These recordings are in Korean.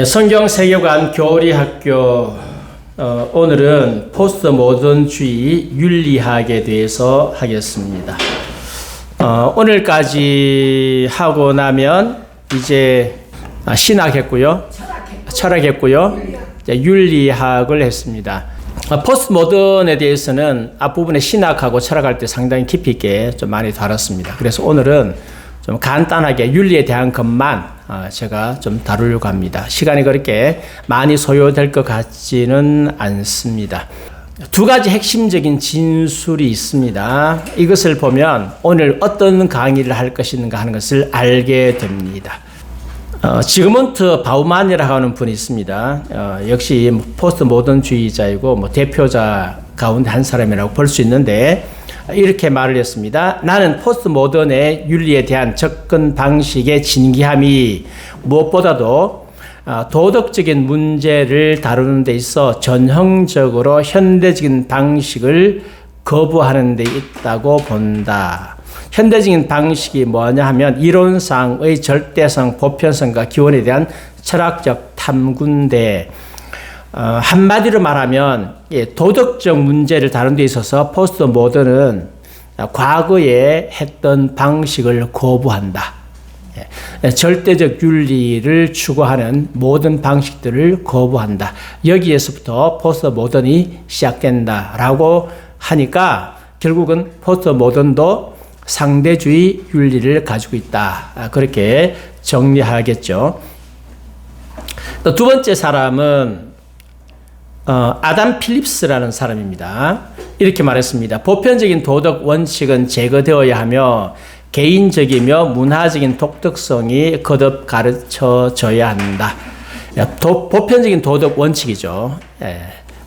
성경 세계관 교리 학교 오늘은 포스트 모던주의 윤리학에 대해서 하겠습니다. 오늘까지 하고 나면 이제 신학했고요, 철학했고요, 윤리학을 했습니다. 포스트 모던에 대해서는 앞부분에 신학하고 철학할 때 상당히 깊이 있게 좀 많이 다뤘습니다. 그래서 오늘은 좀 간단하게 윤리에 대한 것만 제가 좀 다루려고 합니다. 시간이 그렇게 많이 소요될 것 같지는 않습니다. 두 가지 핵심적인 진술이 있습니다. 이것을 보면 오늘 어떤 강의를 할 것인가 하는 것을 알게 됩니다. 지그문트 바우만이라고 하는 분이 있습니다. 역시 포스트 모던주의자이고 대표자 가운데 한 사람이라고 볼 수 있는데 이렇게 말을 했습니다. 나는 포스트 모던의 윤리에 대한 접근 방식의 진기함이 무엇보다도 도덕적인 문제를 다루는 데 있어 전형적으로 현대적인 방식을 거부하는 데 있다고 본다. 현대적인 방식이 뭐냐 하면 이론상의 절대성, 보편성과 기원에 대한 철학적 탐구인데 한마디로 말하면 도덕적 문제를 다룬 데 있어서 포스트 모던은 과거에 했던 방식을 거부한다. 절대적 윤리를 추구하는 모든 방식들을 거부한다. 여기에서부터 포스트 모던이 시작된다라고 하니까 결국은 포스트 모던도 상대주의 윤리를 가지고 있다. 그렇게 정리하겠죠. 또 두 번째 사람은 아담 필립스라는 사람입니다. 이렇게 말했습니다. 보편적인 도덕 원칙은 제거되어야 하며 개인적이며 문화적인 독특성이 거듭 가르쳐져야 한다. 보편적인 도덕 원칙이죠.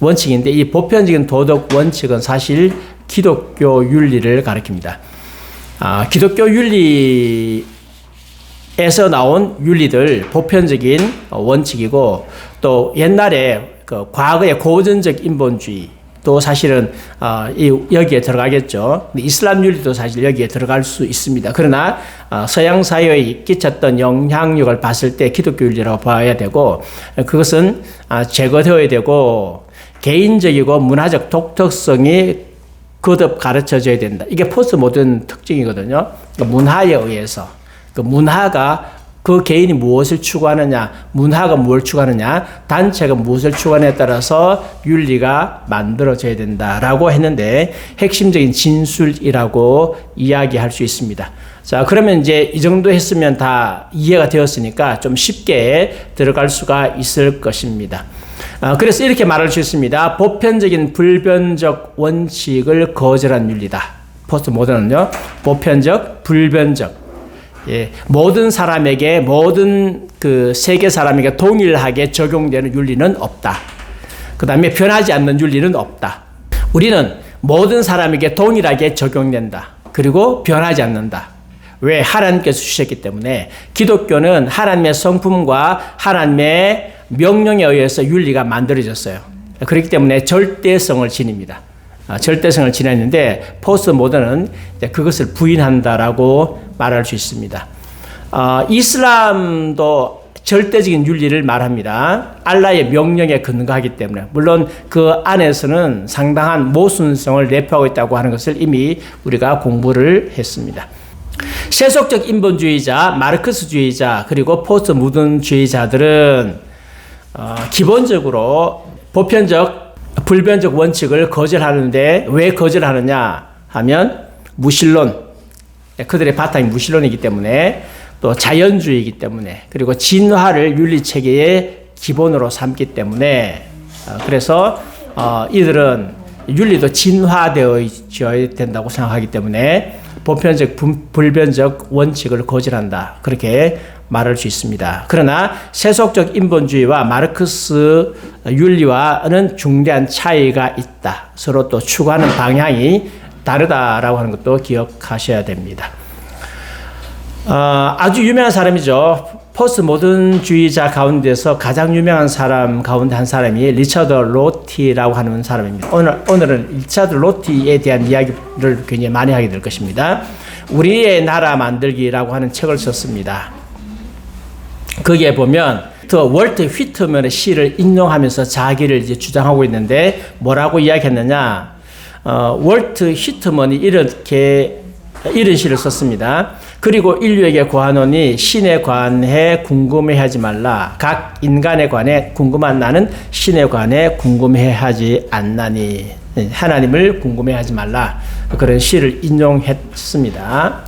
원칙인데 이 보편적인 도덕 원칙은 사실 기독교 윤리를 가리킵니다. 기독교 윤리에서 나온 윤리들 보편적인 원칙이고 또 옛날에 과거의 고전적 인본주의 또 사실은 여기에 들어가겠죠. 이슬람 윤리도 사실 여기에 들어갈 수 있습니다. 그러나 서양 사회에 끼쳤던 영향력을 봤을 때 기독교 윤리라고 봐야 되고 그것은 제거되어야 되고 개인적이고 문화적 독특성이 거듭 가르쳐져야 된다. 이게 포스트 모던 특징이거든요. 문화에 의해서 그 문화가 그 개인이 무엇을 추구하느냐, 문화가 무엇을 추구하느냐, 단체가 무엇을 추구하느냐에 따라서 윤리가 만들어져야 된다라고 했는데 핵심적인 진술이라고 이야기할 수 있습니다. 자, 그러면 이제 이 정도 했으면 다 이해가 되었으니까 좀 쉽게 들어갈 수가 있을 것입니다. 그래서 이렇게 말할 수 있습니다. 보편적인 불변적 원칙을 거절한 윤리다. 포스트 모던은요, 보편적, 불변적. 모든 사람에게, 모든 그 세계 사람에게 동일하게 적용되는 윤리는 없다. 그 다음에 변하지 않는 윤리는 없다. 우리는 모든 사람에게 동일하게 적용된다. 그리고 변하지 않는다. 왜? 하나님께서 주셨기 때문에. 기독교는 하나님의 성품과 하나님의 명령에 의해서 윤리가 만들어졌어요. 그렇기 때문에 절대성을 지닙니다. 절대성을 지녔는데 포스트 모던은 그것을 부인한다라고 말할 수 있습니다. 이슬람도 절대적인 윤리를 말합니다. 알라의 명령에 근거하기 때문에. 물론 그 안에서는 상당한 모순성을 내포하고 있다고 하는 것을 이미 우리가 공부를 했습니다. 세속적 인본주의자, 마르크스주의자, 그리고 포스트 모던주의자들은 기본적으로 보편적, 불변적 원칙을 거절하는데 왜 거절하느냐 하면 무신론, 그들의 바탕이 무신론이기 때문에 또 자연주의이기 때문에 그리고 진화를 윤리체계의 기본으로 삼기 때문에 그래서 이들은 윤리도 진화되어야 된다고 생각하기 때문에 보편적, 불변적 원칙을 거절한다. 그렇게 말할 수 있습니다. 그러나 세속적 인본주의와 마르크스 윤리와는 중대한 차이가 있다. 서로 또 추구하는 방향이 다르다라고 하는 것도 기억하셔야 됩니다. 아주 유명한 사람이죠. 포스트 모던주의자 가운데서 가장 유명한 사람 가운데 한 사람이 리처드 로티라고 하는 사람입니다. 오늘은 리처드 로티에 대한 이야기를 굉장히 많이 하게 될 것입니다. 우리의 나라 만들기라고 하는 책을 썼습니다. 거기에 보면 월트 휘트먼의 시를 인용하면서 자기를 이제 주장하고 있는데 뭐라고 이야기했느냐? 월트 휘트먼이 이런 시를 썼습니다. 그리고 인류에게 고하노니 신에 관해 궁금해하지 말라. 각 인간에 관해 궁금한 나는 신에 관해 궁금해하지 않나니. 하나님을 궁금해하지 말라. 그런 시를 인용했습니다.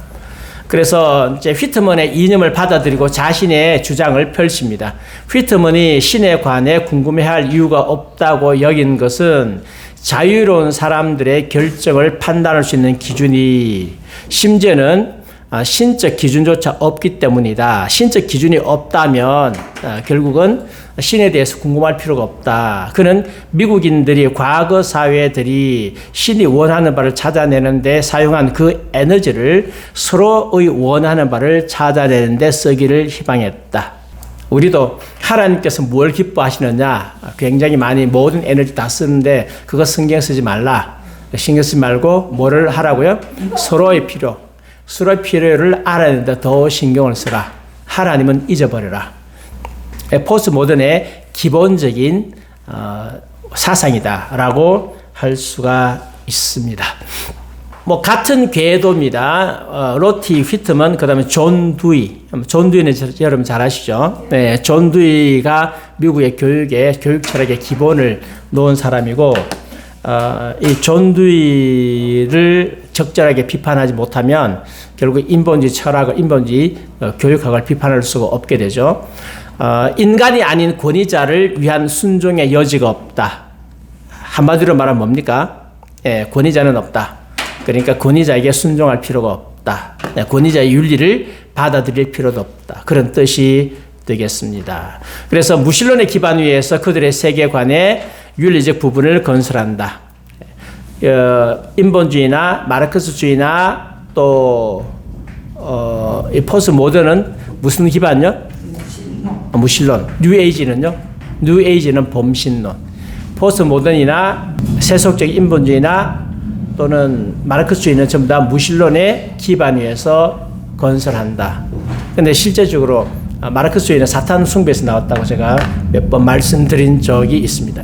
그래서 이제 휘트먼의 이념을 받아들이고 자신의 주장을 펼칩니다. 휘트먼이 신에 관해 궁금해할 이유가 없다고 여긴 것은 자유로운 사람들의 결정을 판단할 수 있는 기준이 심지어는 신적 기준조차 없기 때문이다. 신적 기준이 없다면 결국은 신에 대해서 궁금할 필요가 없다. 그는 미국인들이 과거 사회들이 신이 원하는 바를 찾아내는데 사용한 그 에너지를 서로의 원하는 바를 찾아내는 데 쓰기를 희망했다. 우리도 하나님께서 뭘 기뻐하시느냐 굉장히 많이 모든 에너지 다 쓰는데 그거 신경 쓰지 말라. 신경 쓰지 말고 뭐를 하라고요? 서로의 필요를 알아내는데 더 신경을 쓰라. 하나님은 잊어버려라. 포스트 모던의 기본적인 사상이다라고 할 수가 있습니다. 뭐 같은 궤도입니다. 로티 휘트먼 그다음에 존 두이. 존 두이는 여러분 잘 아시죠? 네, 존 두이가 미국의 교육 철학의 기본을 놓은 사람이고 이 존 두이를 적절하게 비판하지 못하면 결국 인본주의 교육학을 비판할 수가 없게 되죠. 인간이 아닌 권위자를 위한 순종의 여지가 없다. 한마디로 말하면 뭡니까? 권위자는 없다. 그러니까 권위자에게 순종할 필요가 없다. 권위자의 윤리를 받아들일 필요도 없다. 그런 뜻이 되겠습니다. 그래서 무신론의 기반 위에서 그들의 세계관의 윤리적 부분을 건설한다. 인본주의나 마르크스주의나 또 이 포스트 모던은 무슨 기반요? 무신론. 뉴에이지는 범신론. 포스트 모던이나 세속적 인본주의나 또는 마르크스주의는 전부 다 무신론의 기반 위에서 건설한다. 근데 실제적으로 마르크스주의는 사탄 숭배에서 나왔다고 제가 몇 번 말씀드린 적이 있습니다.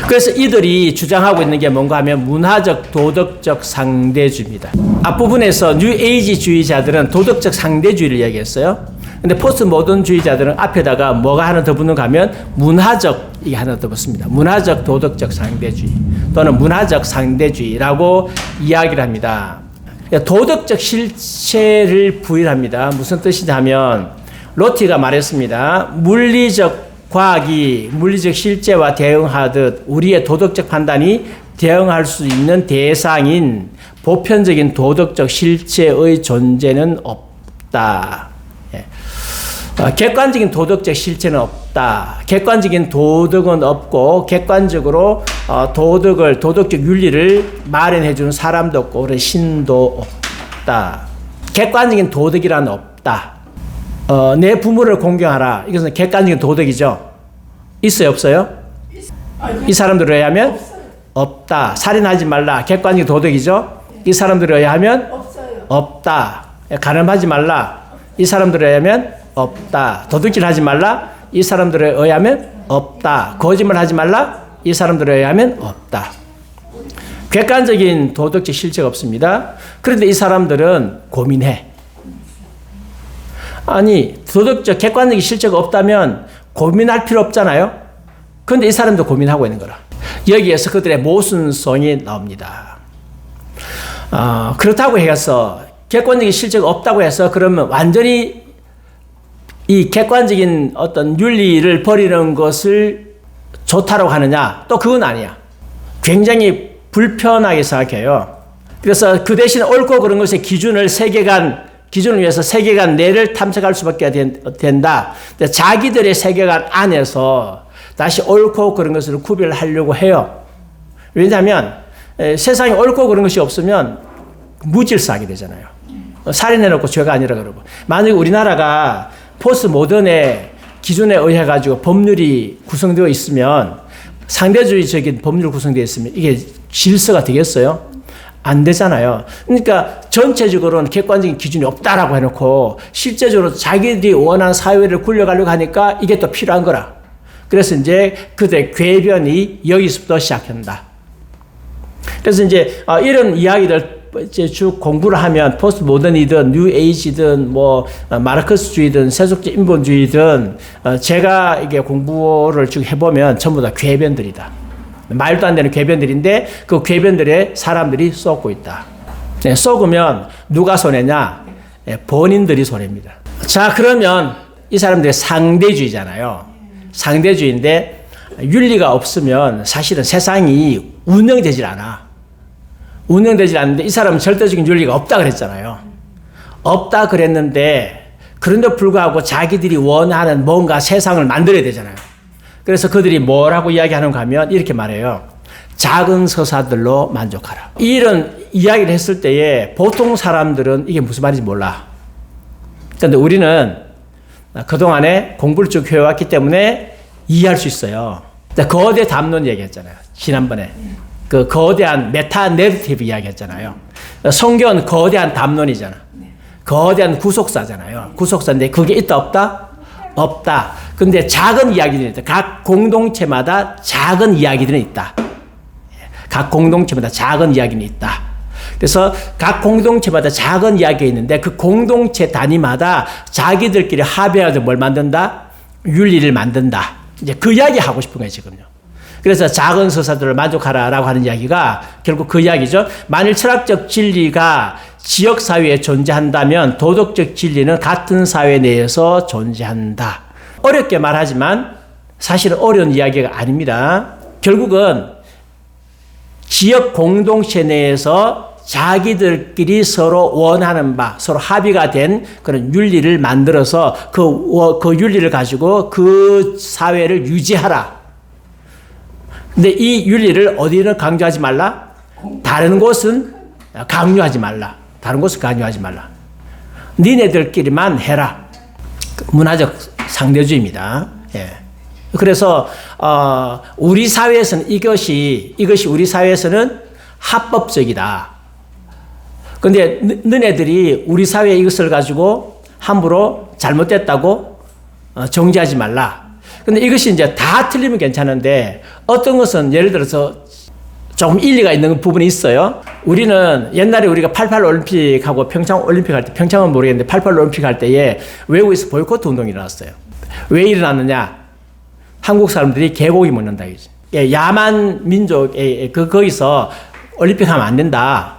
그래서 이들이 주장하고 있는 게 뭔가 하면 문화적 도덕적 상대주의입니다. 앞부분에서 뉴에이지주의자들은 도덕적 상대주의를 이야기했어요. 근데 포스트 모던주의자들은 앞에다가 뭐가 하나 더 붙는가 하면 문화적 이게 하나 더 붙습니다. 문화적 도덕적 상대주의 또는 문화적 상대주의라고 이야기를 합니다. 도덕적 실체를 부인합니다. 무슨 뜻이냐 하면 로티가 말했습니다. 물리적 과학이 물리적 실제와 대응하듯 우리의 도덕적 판단이 대응할 수 있는 대상인 보편적인 도덕적 실체의 존재는 없다. 객관적인 도덕적 실체는 없다. 객관적인 도덕은 없고 객관적으로 도덕적 윤리를 마련해 주는 사람도 없고 그런 신도 없다. 객관적인 도덕이란 없다. 내 부모를 공경하라. 이것은 객관적인 도덕이죠. 있어요, 없어요? 이 사람들에 의하면 없다. 살인하지 말라. 객관적인 도덕이죠. 이 사람들에 의하면 없다. 가늠하지 말라. 이 사람들에 의하면 없다. 도둑질 하지 말라. 이 사람들에 의하면 없다. 거짓말 하지 말라. 이 사람들에 의하면 없다. 객관적인 도덕적 실체가 없습니다. 그런데 이 사람들은 고민해. 아니, 도덕적 객관적인 실체가 없다면 고민할 필요 없잖아요. 그런데 이 사람도 고민하고 있는 거라. 여기에서 그들의 모순성이 나옵니다. 그렇다고 해서 객관적인 실체가 없다고 해서 그러면 완전히 이 객관적인 어떤 윤리를 버리는 것을 좋다고 하느냐? 또 그건 아니야. 굉장히 불편하게 생각해요. 그래서 그 대신 옳고 그런 것의 기준을 기준을 위해서 세계관 내를 탐색할 수밖에 된다. 자기들의 세계관 안에서 다시 옳고 그런 것을 구별하려고 해요. 왜냐하면 세상에 옳고 그런 것이 없으면 무질서하게 되잖아요. 살인해놓고 죄가 아니라 그러고. 만약에 우리나라가 포스트 모던의 기준에 의해 가지고 법률이 구성되어 있으면 상대주의적인 법률 구성되어 있으면 이게 질서가 되겠어요? 안 되잖아요. 그러니까 전체적으로는 객관적인 기준이 없다라고 해놓고 실제적으로 자기들이 원하는 사회를 굴려가려고 하니까 이게 또 필요한 거라. 그래서 이제 그들의 궤변이 여기서부터 시작한다. 그래서 이제 이런 이야기들 이제 쭉 공부를 하면 포스트 모던이든 뉴 에이지든 뭐 마르크스주의든 세속적 인본주의든 제가 이게 공부를 쭉 해보면 전부 다 궤변들이다. 말도 안 되는 궤변들인데 그 궤변들에 사람들이 쏟고 있다. 네, 쏟으면 누가 손해냐? 네, 본인들이 손해입니다. 자, 그러면 이 사람들이 상대주의잖아요. 상대주의인데 윤리가 없으면 사실은 세상이 운영되질 않아. 운영되질 않는데 이 사람은 절대적인 윤리가 없다 그랬잖아요. 없다 그랬는데 그런데 불구하고 자기들이 원하는 뭔가 세상을 만들어야 되잖아요. 그래서 그들이 뭐라고 이야기하는가 하면 이렇게 말해요. 작은 서사들로 만족하라. 이런 이야기를 했을 때에 보통 사람들은 이게 무슨 말인지 몰라. 그런데 우리는 그동안에 공부를 쭉 해왔기 때문에 이해할 수 있어요. 거대 담론 얘기했잖아요. 지난번에. 그 거대한 메타 내러티브 이야기했잖아요. 성경은 거대한 담론이잖아. 거대한 구속사잖아요. 구속사인데 그게 있다 없다? 없다. 근데 작은 이야기들이 있다. 각 공동체마다 작은 이야기들은 있다. 각 공동체마다 작은 이야기는 있다. 그래서 각 공동체마다 작은 이야기가 있는데 그 공동체 단위마다 자기들끼리 합의해서 뭘 만든다? 윤리를 만든다. 이제 그 이야기 하고 싶은 거예요, 지금요. 그래서 작은 서사들을 만족하라라고 하는 이야기가 결국 그 이야기죠. 만일 철학적 진리가 지역사회에 존재한다면 도덕적 진리는 같은 사회 내에서 존재한다. 어렵게 말하지만 사실은 어려운 이야기가 아닙니다. 결국은 지역 공동체 내에서 자기들끼리 서로 원하는 바, 서로 합의가 된 그런 윤리를 만들어서 그 윤리를 가지고 그 사회를 유지하라. 근데 이 윤리를 어디는 강조하지 말라? 다른 곳은 강요하지 말라. 다른 곳은 강요하지 말라. 니네들끼리만 해라. 문화적 상대주의입니다. 예. 그래서 우리 사회에서는 이것이 우리 사회에서는 합법적이다. 근데 너네들이 우리 사회에 이것을 가지고 함부로 잘못됐다고 정지하지 말라. 근데 이것이 이제 다 틀리면 괜찮은데 어떤 것은 예를 들어서 조금 일리가 있는 부분이 있어요. 우리는 옛날에 우리가 88 올림픽하고 평창 올림픽 할 때, 평창은 모르겠는데 88 올림픽 할 때에 외국에서 보이콧 운동이 일어났어요. 왜 일어났느냐? 한국 사람들이 개고기 먹는다. 예, 야만 민족에 거기서 올림픽 하면 안 된다.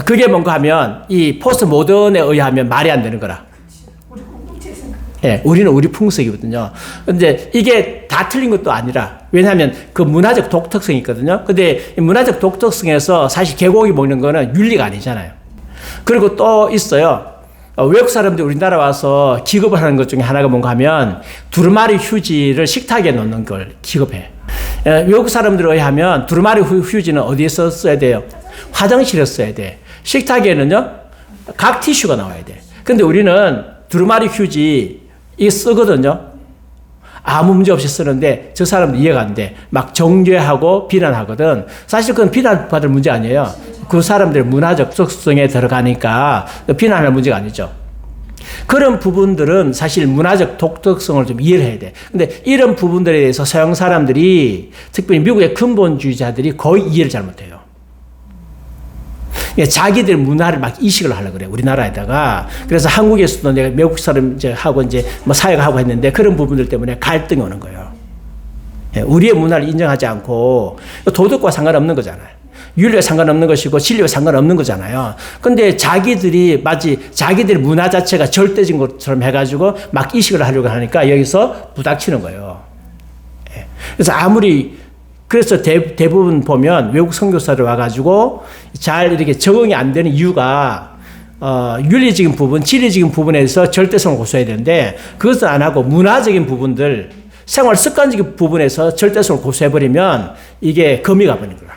그게 뭔가 하면 이 포스트 모던에 의하면 말이 안 되는 거라. 예, 우리는 우리 풍속이거든요. 근데 이게 다 틀린 것도 아니라, 왜냐하면 그 문화적 독특성이 있거든요. 근데 이 문화적 독특성에서 사실 개고기 먹는 거는 윤리가 아니잖아요. 그리고 또 있어요. 외국 사람들이 우리나라 와서 기급을 하는 것 중에 하나가 뭔가 하면 두루마리 휴지를 식탁에 놓는 걸 기급해. 외국 사람들에 의하면 두루마리 휴지는 어디에서 써야 돼요? 화장실에서 써야 돼. 식탁에는요, 각 티슈가 나와야 돼. 근데 우리는 두루마리 휴지 이거 쓰거든요. 아무 문제 없이 쓰는데 저 사람도 이해가 안 돼. 막 정죄하고 비난하거든. 사실 그건 비난받을 문제 아니에요. 그 사람들의 문화적 속성에 들어가니까 비난할 문제가 아니죠. 그런 부분들은 사실 문화적 독특성을 좀 이해를 해야 돼. 근데 이런 부분들에 대해서 서양 사람들이, 특별히 미국의 근본주의자들이 거의 이해를 잘못해요. 자기들 문화를 막 이식을 하려고 그래, 우리나라에다가. 그래서 한국에서도 내가 외국 사람 하고 이제 뭐 사회가 하고 했는데 그런 부분들 때문에 갈등이 오는 거예요. 우리의 문화를 인정하지 않고 도덕과 상관없는 거잖아요. 윤리와 상관없는 것이고 진리와 상관없는 거잖아요. 근데 자기들이 마치 자기들 문화 자체가 절대적인 것처럼 해가지고 막 이식을 하려고 하니까 여기서 부닥치는 거예요. 그래서 그래서 대부분 보면 외국 선교사들 와가지고 잘 이렇게 적응이 안 되는 이유가 윤리적인 부분, 진리적인 부분에서 절대성을 고수해야 되는데 그것을 안 하고 문화적인 부분들, 생활 습관적인 부분에서 절대성을 고수해버리면 이게 금이 가버리는 거야.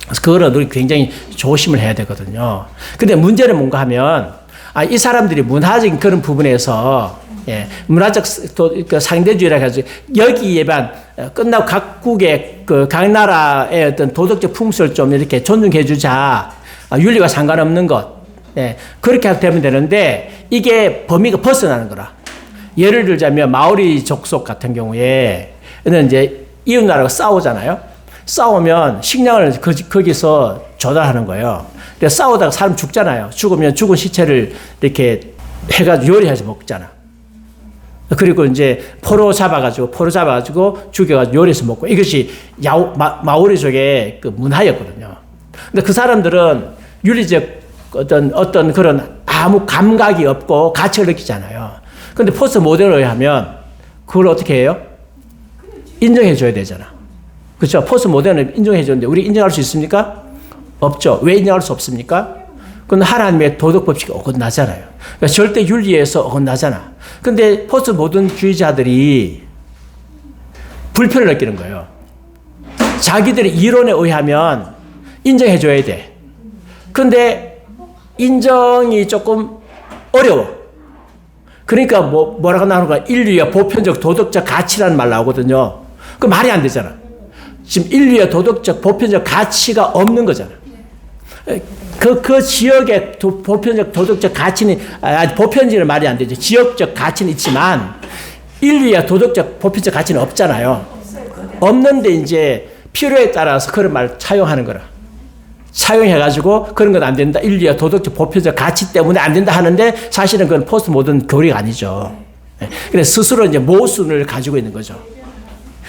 그래서 그거는 우리 굉장히 조심을 해야 되거든요. 근데 문제는 뭔가 하면 이 사람들이 문화적인 그런 부분에서 예, 문화적 그 상대주의라 해가지고 여기에만 끝나고 각국의 각 나라의 어떤 도덕적 풍습을 좀 이렇게 존중해주자. 윤리와 상관없는 것. 예, 그렇게 되면 되는데 이게 범위가 벗어나는 거라. 예를 들자면 마오리 족속 같은 경우에는 이제 이웃나라가 싸우잖아요. 싸우면 식량을 거기서 조달하는 거예요. 그래서 싸우다가 사람 죽잖아요. 죽으면 죽은 시체를 이렇게 해가지고 요리해서 먹잖아. 그리고 이제 포로 잡아가지고 죽여가지고 요리해서 먹고 이것이 마오리족의 그 문화였거든요. 근데 그 사람들은 윤리적 어떤 그런 아무 감각이 없고 가치를 느끼잖아요. 근데 포스트 모델에 의하면 그걸 어떻게 해요? 인정해줘야 되잖아. 그렇죠? 포스트 모델은 인정해줬는데 우리 인정할 수 있습니까? 없죠. 왜 인정할 수 없습니까? 그건 하나님의 도덕 법칙이 어긋나잖아요. 그러니까 절대 윤리에서 어긋나잖아. 근데 포스트 모던주의자들이 불편을 느끼는 거예요. 자기들의 이론에 의하면 인정해줘야 돼. 근데 인정이 조금 어려워. 그러니까 뭐라고 나오는가? 인류의 보편적 도덕적 가치라는 말 나오거든요. 그 말이 안 되잖아. 지금 인류의 도덕적 보편적 가치가 없는 거잖아. 그 지역의 보편적 도덕적 가치는, 보편지는 말이 안 되죠. 지역적 가치는 있지만, 인류의 도덕적 보편적 가치는 없잖아요. 없는데 이제 필요에 따라서 그런 말 차용하는 거라. 차용해가지고 그런 건 안 된다. 인류의 도덕적 보편적 가치 때문에 안 된다 하는데 사실은 그건 포스트 모던 교리가 아니죠. 그래서 스스로 이제 모순을 가지고 있는 거죠.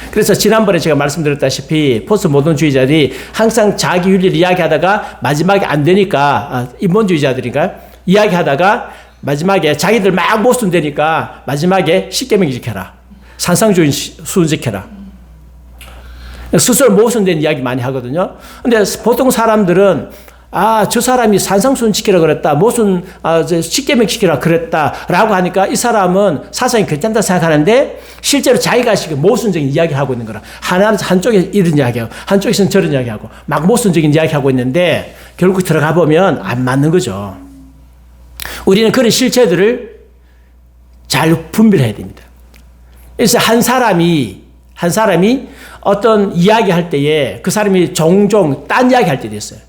그래서 지난번에 제가 말씀드렸다시피 포스트 모던주의자들이 항상 자기 윤리를 이야기하다가 마지막에 안 되니까 인본주의자들인가요? 이야기하다가 마지막에 자기들 막 모순되니까 마지막에 십계명 지켜라. 산상주의 수훈 지켜라. 스스로 모순된 이야기 많이 하거든요. 근데 보통 사람들은 저 사람이 산상수훈 지키라 그랬다. 십계명 지키라 그랬다라고 하니까 이 사람은 사상이 괜찮다 생각하는데 실제로 자기가 모순적인 이야기를 하고 있는 거라. 한쪽에 이런 이야기하고 한쪽에서는 저런 이야기하고 막 모순적인 이야기하고 있는데 결국 들어가 보면 안 맞는 거죠. 우리는 그런 실체들을 잘 분별해야 됩니다. 그래서 한 사람이 어떤 이야기 할 때에 그 사람이 종종 딴 이야기 할 때도 있어요.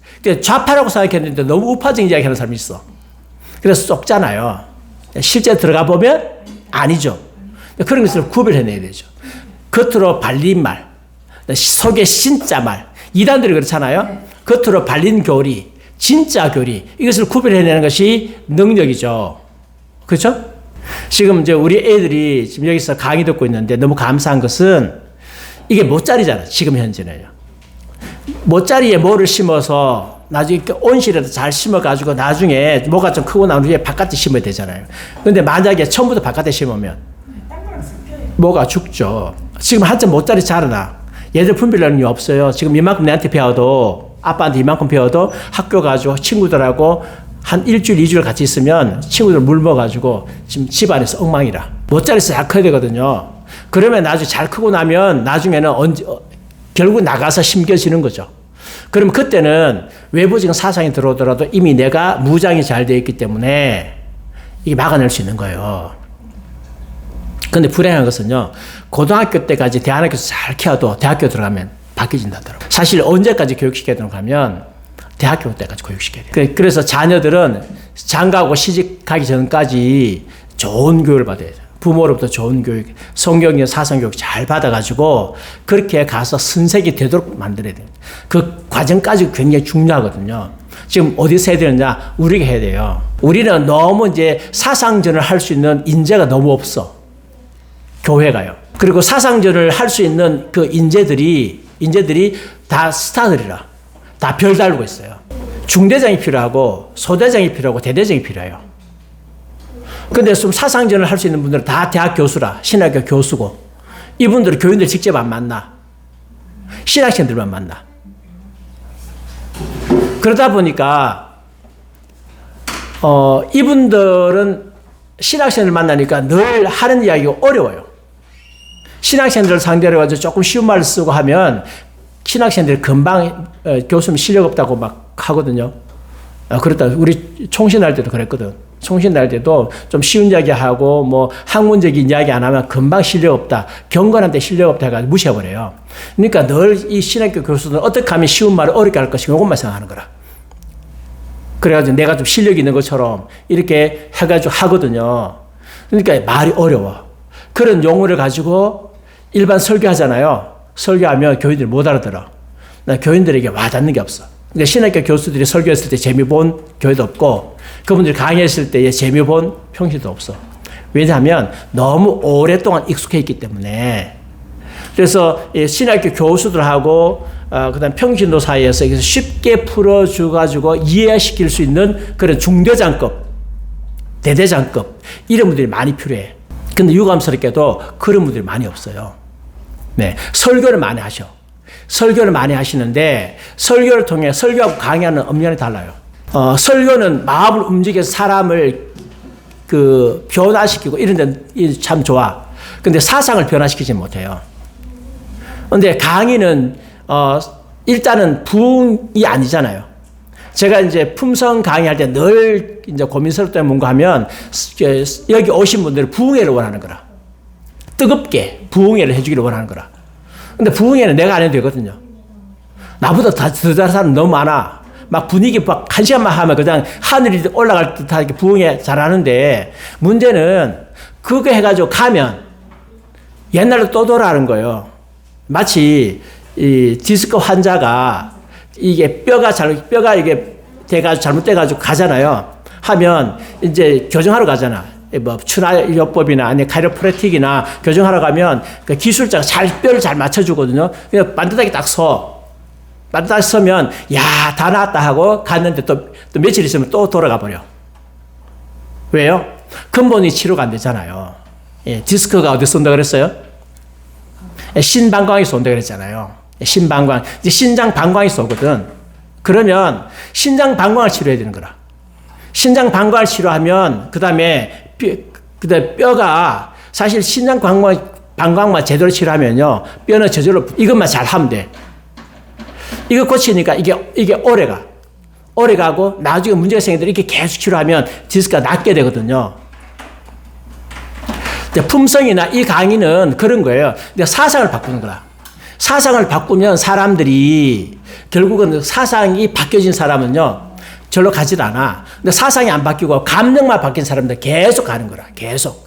좌파라고 생각했는데 너무 우파적인 이야기 하는 사람이 있어. 그래서 쏙잖아요. 실제 들어가 보면 아니죠. 그런 것을 구별해내야 되죠. 겉으로 발린 말, 속에 진짜 말. 이단들이 그렇잖아요. 겉으로 발린 교리, 진짜 교리. 이것을 구별해내는 것이 능력이죠. 그렇죠? 지금 이제 우리 애들이 지금 여기서 강의 듣고 있는데 너무 감사한 것은 이게 모짜리잖아. 지금 현재는요. 모짜리에 뭐를 심어서 나중에 온실에도 잘 심어가지고 나중에 뭐가 좀 크고 나면 위에 바깥에 심어야 되잖아요. 근데 만약에 처음부터 바깥에 심으면 뭐가 죽죠. 지금 한참 모짜리 자라나. 얘들 분별력이 없어요. 지금 이만큼 내한테 배워도 아빠한테 이만큼 배워도 학교 가지고 친구들하고 한 일주일, 2주일 같이 있으면 친구들 물 먹어가지고 지금 집안에서 엉망이라. 모짜리에서 잘 커야 되거든요. 그러면 나중에 잘 크고 나면 나중에는 결국 나가서 심겨지는 거죠. 그러면 그때는 외부적인 사상이 들어오더라도 이미 내가 무장이 잘 되어 있기 때문에 이게 막아낼 수 있는 거예요. 근데 불행한 것은요, 고등학교 때까지 대안학교에서 잘 키워도 대학교 들어가면 바뀌어진다더라고요. 사실 언제까지 교육시켜야 되는가 하면 대학교 때까지 교육시켜야 돼요. 그래서 자녀들은 장가고 시집가기 전까지 좋은 교육을 받아야 돼요. 부모로부터 좋은 교육, 성경적 사상교육 잘 받아가지고 그렇게 가서 선생이 되도록 만들어야 돼요. 그 과정까지 굉장히 중요하거든요. 지금 어디서 해야 되느냐? 우리가 해야 돼요. 우리는 너무 이제 사상전을 할 수 있는 인재가 너무 없어. 교회가요. 그리고 사상전을 할 수 있는 그 인재들이 다 스타들이라. 다 별 달고 있어요. 중대장이 필요하고 소대장이 필요하고 대대장이 필요해요. 근데 좀 사상전을 할 수 있는 분들은 다 대학 교수라. 신학교 교수고. 이분들은 교인들 직접 안 만나. 신학생들만 만나. 그러다 보니까 이분들은 신학생들 만나니까 늘 하는 이야기가 어려워요. 신학생들을 상대로 해서 조금 쉬운 말을 쓰고 하면 신학생들이 금방 교수님 실력 없다고 막 하거든요. 그렇다. 우리 총신할 때도 그랬거든. 총신할 때도 좀 쉬운 이야기 하고 뭐 학문적인 이야기 안 하면 금방 실력 없다. 경건한데 실력 없다 해가지고 무시해버려요. 그러니까 늘 이 신학교 교수들은 어떻게 하면 쉬운 말을 어렵게 할 것인가 이것만 생각하는 거라. 그래가지고 내가 좀 실력이 있는 것처럼 이렇게 해가지고 하거든요. 그러니까 말이 어려워. 그런 용어를 가지고 일반 설교하잖아요. 설교하면 교인들이 못 알아들어. 나 교인들에게 와닿는 게 없어. 근데 신학교 교수들이 설교했을 때 재미 본 교회도 없고 그분들이 강의했을 때의 재미 본 평시도 없어. 왜냐하면 너무 오랫동안 익숙해 있기 때문에. 그래서 신학교 교수들하고 그다음 평신도 사이에서 쉽게 풀어줘가지고 이해시킬 수 있는 그런 중대장급, 대대장급 이런 분들이 많이 필요해. 근데 유감스럽게도 그런 분들이 많이 없어요. 네, 설교를 많이 하셔. 설교를 많이 하시는데 설교를 통해 설교하고 강의하는 엄연히 달라요. 설교는 마음을 움직여서 사람을 변화시키고 이런 데 참 좋아. 근데 사상을 변화시키지 못해요. 근데 강의는 일단은 부흥이 아니잖아요. 제가 이제 품성 강의할 때 늘 이제 고민스럽다는 뭔가 하면 여기 오신 분들은 부흥회를 원하는 거라. 뜨겁게 부흥회를 해주기를 원하는 거라. 근데 부흥회는 내가 안 해도 되거든요. 나보다 더 잘하는 사람 너무 많아. 막 분위기 막 한 시간만 하면 그냥 하늘이 올라갈 듯하게 부흥회 잘하는데 문제는 그거 해가지고 가면 옛날로 또 돌아가는 거예요. 마치 이 디스크 환자가 이게 뼈가 이게 돼가지고 잘못돼가지고 가잖아요. 하면 이제 교정하러 가잖아. 뭐 추나요법이나 아니 카이로프래틱이나 교정하러 가면 그 기술자가 뼈를 잘 맞춰주거든요. 그냥 반듯하게 딱 서. 반듯하게 서면 야, 다 나았다 하고 갔는데 또 며칠 있으면 또 돌아가 버려. 왜요? 근본이 치료가 안 되잖아요. 예, 디스크가 어디서 온다 그랬어요? 신방광에서 온다 그랬잖아요. 신방광. 이제 신장 방광에서 오거든. 그러면 신장 방광을 치료해야 되는 거라. 신장 방광을 치료하면 그다음에 뼈가 사실 신장 방광만 제대로 치료하면요. 뼈는 저절로 이것만 잘 하면 돼. 이거 고치니까 이게 오래가고 나중에 문제가 생기더라도 이렇게 계속 치료하면 디스크가 낫게 되거든요. 품성이나 이 강의는 그런 거예요. 근데 사상을 바꾸는 거라. 사상을 바꾸면 사람들이 결국은 사상이 바뀌어진 사람은요. 절로 가질 않아. 근데 사상이 안 바뀌고 감정만 바뀐 사람들 계속 가는 거라. 계속.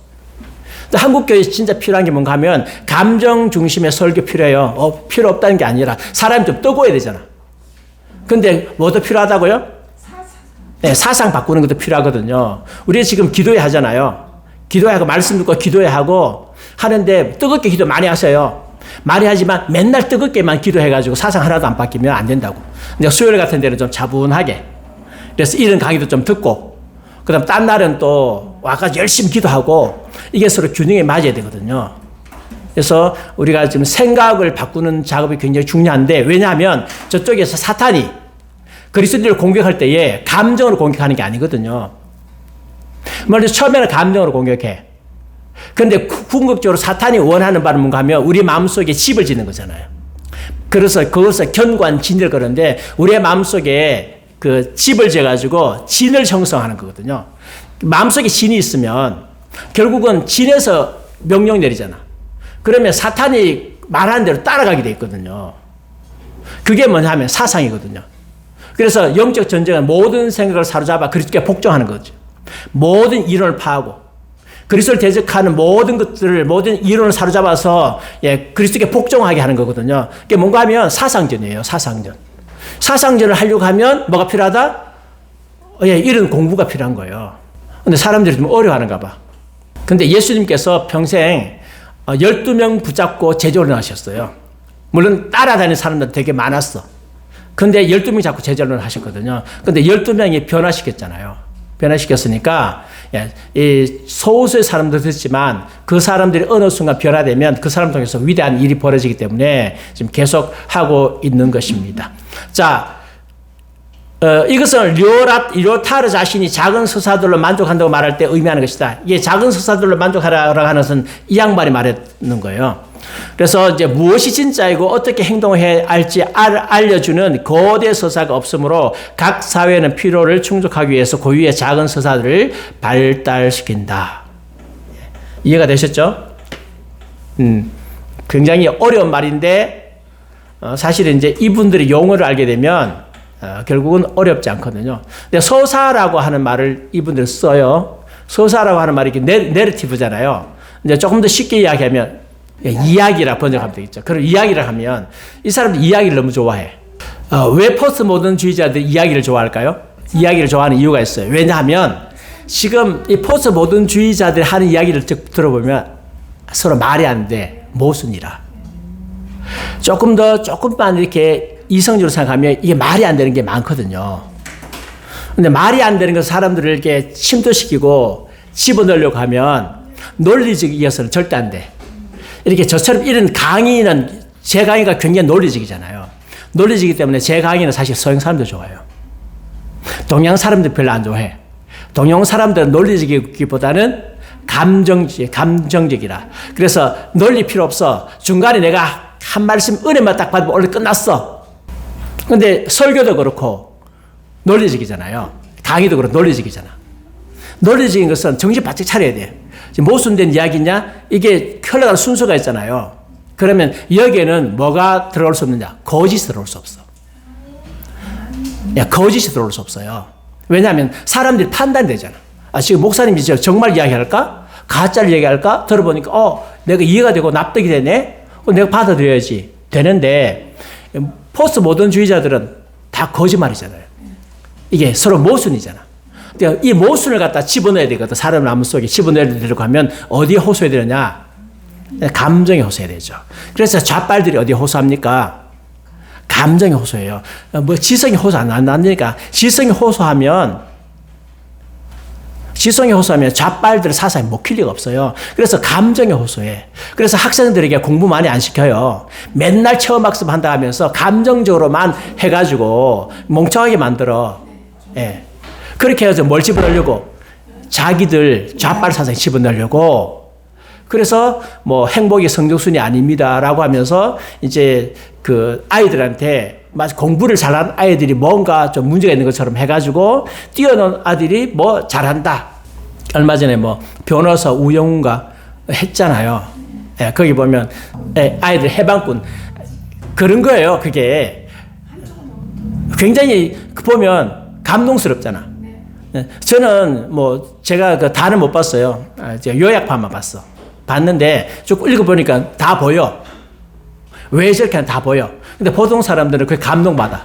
한국교회에 진짜 필요한 게 뭔가 하면 감정 중심의 설교 필요해요. 필요 없다는 게 아니라 사람이 좀 뜨거워야 되잖아. 근데 뭐도 필요하다고요? 네, 사상 바꾸는 것도 필요하거든요. 우리 지금 기도회 하잖아요. 기도회하고 말씀 듣고 기도회하고 하는데 뜨겁게 기도 많이 하세요. 많이 하지만 맨날 뜨겁게만 기도해가지고 사상 하나도 안 바뀌면 안 된다고. 근데 수요일 같은 데는 좀 차분하게. 그래서 이런 강의도 좀 듣고 그 다음 딴 날은 또 와가지고 열심히 기도하고 이게 서로 균형에 맞아야 되거든요. 그래서 우리가 지금 생각을 바꾸는 작업이 굉장히 중요한데 왜냐하면 저쪽에서 사탄이 그리스도인을 공격할 때에 감정으로 공격하는 게 아니거든요. 먼저 처음에는 감정으로 공격해. 그런데 궁극적으로 사탄이 원하는 바는 뭔가 하면 우리 마음속에 집을 짓는 거잖아요. 그래서 그것을 견고한 진을 거는데 우리의 마음속에 그 집을 지어가지고 진을 형성하는 거거든요. 마음속에 진이 있으면 결국은 진에서 명령 내리잖아. 그러면 사탄이 말하는 대로 따라가게 돼 있거든요. 그게 뭐냐 하면 사상이거든요. 그래서 영적 전쟁은 모든 생각을 사로잡아 그리스도께 복종하는 거죠. 모든 이론을 파하고 그리스도를 대적하는 모든 것들을 모든 이론을 사로잡아서 그리스도께 복종하게 하는 거거든요. 그게 뭔가 하면 사상전이에요. 사상전. 사상전을 하려고 하면 뭐가 필요하다? 이런 공부가 필요한 거예요. 근데 사람들이 좀 어려워하는가 봐. 근데 예수님께서 평생 12명 붙잡고 제자훈련 하셨어요. 물론 따라다니는 사람들 되게 많았어. 근데 12명이 자꾸 제자훈련을 하셨거든요. 근데 12명이 변화시켰잖아요. 변화시켰으니까 이 소수의 사람도 됐지만 그 사람들이 어느 순간 변화되면 그 사람 통해서 위대한 일이 벌어지기 때문에 지금 계속 하고 있는 것입니다. 자, 이것은 료타르 자신이 작은 서사들로 만족한다고 말할 때 의미하는 것이다. 이게 작은 서사들로 만족하라고 하는 것은 이 양반이 말하는 거예요. 그래서 이제 무엇이 진짜이고 어떻게 행동해야 할지 알려주는 거대 서사가 없으므로 각 사회는 필요를 충족하기 위해서 고유의 작은 서사들을 발달시킨다. 이해가 되셨죠? 굉장히 어려운 말인데 사실은 이제 이분들이 용어를 알게 되면 결국은 어렵지 않거든요. 근데 서사라고 하는 말을 이분들 써요. 서사라고 하는 말이 내러티브잖아요. 이제 조금 더 쉽게 이야기하면 이야기라 번역하면 되겠죠. 그럼 이야기를 하면 이 사람들 이야기를 너무 좋아해. 왜 포스트 모던주의자들이 이야기를 좋아할까요? 이야기를 좋아하는 이유가 있어요. 왜냐하면 지금 이 포스트 모던주의자들이 하는 이야기를 들어보면 서로 말이 안 돼. 모순이라. 조금만 이렇게 이성적으로 생각하면 이게 말이 안 되는 게 많거든요. 근데 말이 안 되는 건 사람들을 이렇게 침투시키고 집어넣으려고 하면 논리적 이어서는 절대 안 돼. 이렇게 저처럼 이런 강의는 제 강의가 굉장히 논리적이잖아요. 논리적이기 때문에 제 강의는 사실 서양 사람들 좋아해요. 동양 사람들 별로 안 좋아해. 동양 사람들은 논리적이기보다는 감정적이라. 그래서 논리 필요 없어. 중간에 내가 한 말씀 은혜만 딱 받으면 원래 끝났어. 근데 설교도 그렇고 논리적이잖아요. 강의도 그렇고 논리적이잖아. 논리적인 것은 정신 바짝 차려야 돼. 모순된 이야기냐? 이게 흘러가는 순서가 있잖아요. 그러면 여기에는 뭐가 들어올 수 없느냐? 거짓이 들어올 수 없어. 거짓이 들어올 수 없어요. 왜냐하면 사람들이 판단되잖아. 지금 목사님이 정말 이야기할까? 가짜를 얘기할까? 들어보니까 내가 이해가 되고 납득이 되네? 내가 받아들여야지. 되는데 포스트 모던주의자들은 다 거짓말이잖아요. 이게 서로 모순이잖아. 그러니까 이 모순을 갖다 집어넣어야 되거든. 사람 나무 속에 집어넣으려고 하면 어디에 호소해야 되느냐? 감정에 호소해야 되죠. 그래서 좌빨들이 어디에 호소합니까? 감정에 호소해요. 뭐 지성이 호소 안 한다니까. 지성이 호소하면 좌빨들 사상이 먹힐 리가 없어요. 그래서 감정에 호소해. 그래서 학생들에게 공부 많이 안 시켜요. 맨날 체험 학습한다 하면서 감정적으로만 해가지고 멍청하게 만들어. 예. 그렇게 해서 뭘 집어넣으려고? 자기들 좌빨 사상에 집어넣으려고. 그래서 뭐 행복이 성적순이 아닙니다라고 하면서 이제 그 아이들한테 마치 공부를 잘하는 아이들이 뭔가 좀 문제가 있는 것처럼 해가지고 뛰어난 아들이 뭐 잘한다. 얼마 전에 뭐 변호사 우영우가 했잖아요. 예, 거기 보면 아이들 해방꾼 그런 거예요. 그게 굉장히 보면 감동스럽잖아. 저는 뭐 제가 그 다는 못 봤어요. 제가 요약판만 봤어. 봤는데 쭉 읽어보니까 다 보여. 왜 저렇게 하는 다 보여. 근데 보통 사람들은 그게 감동받아.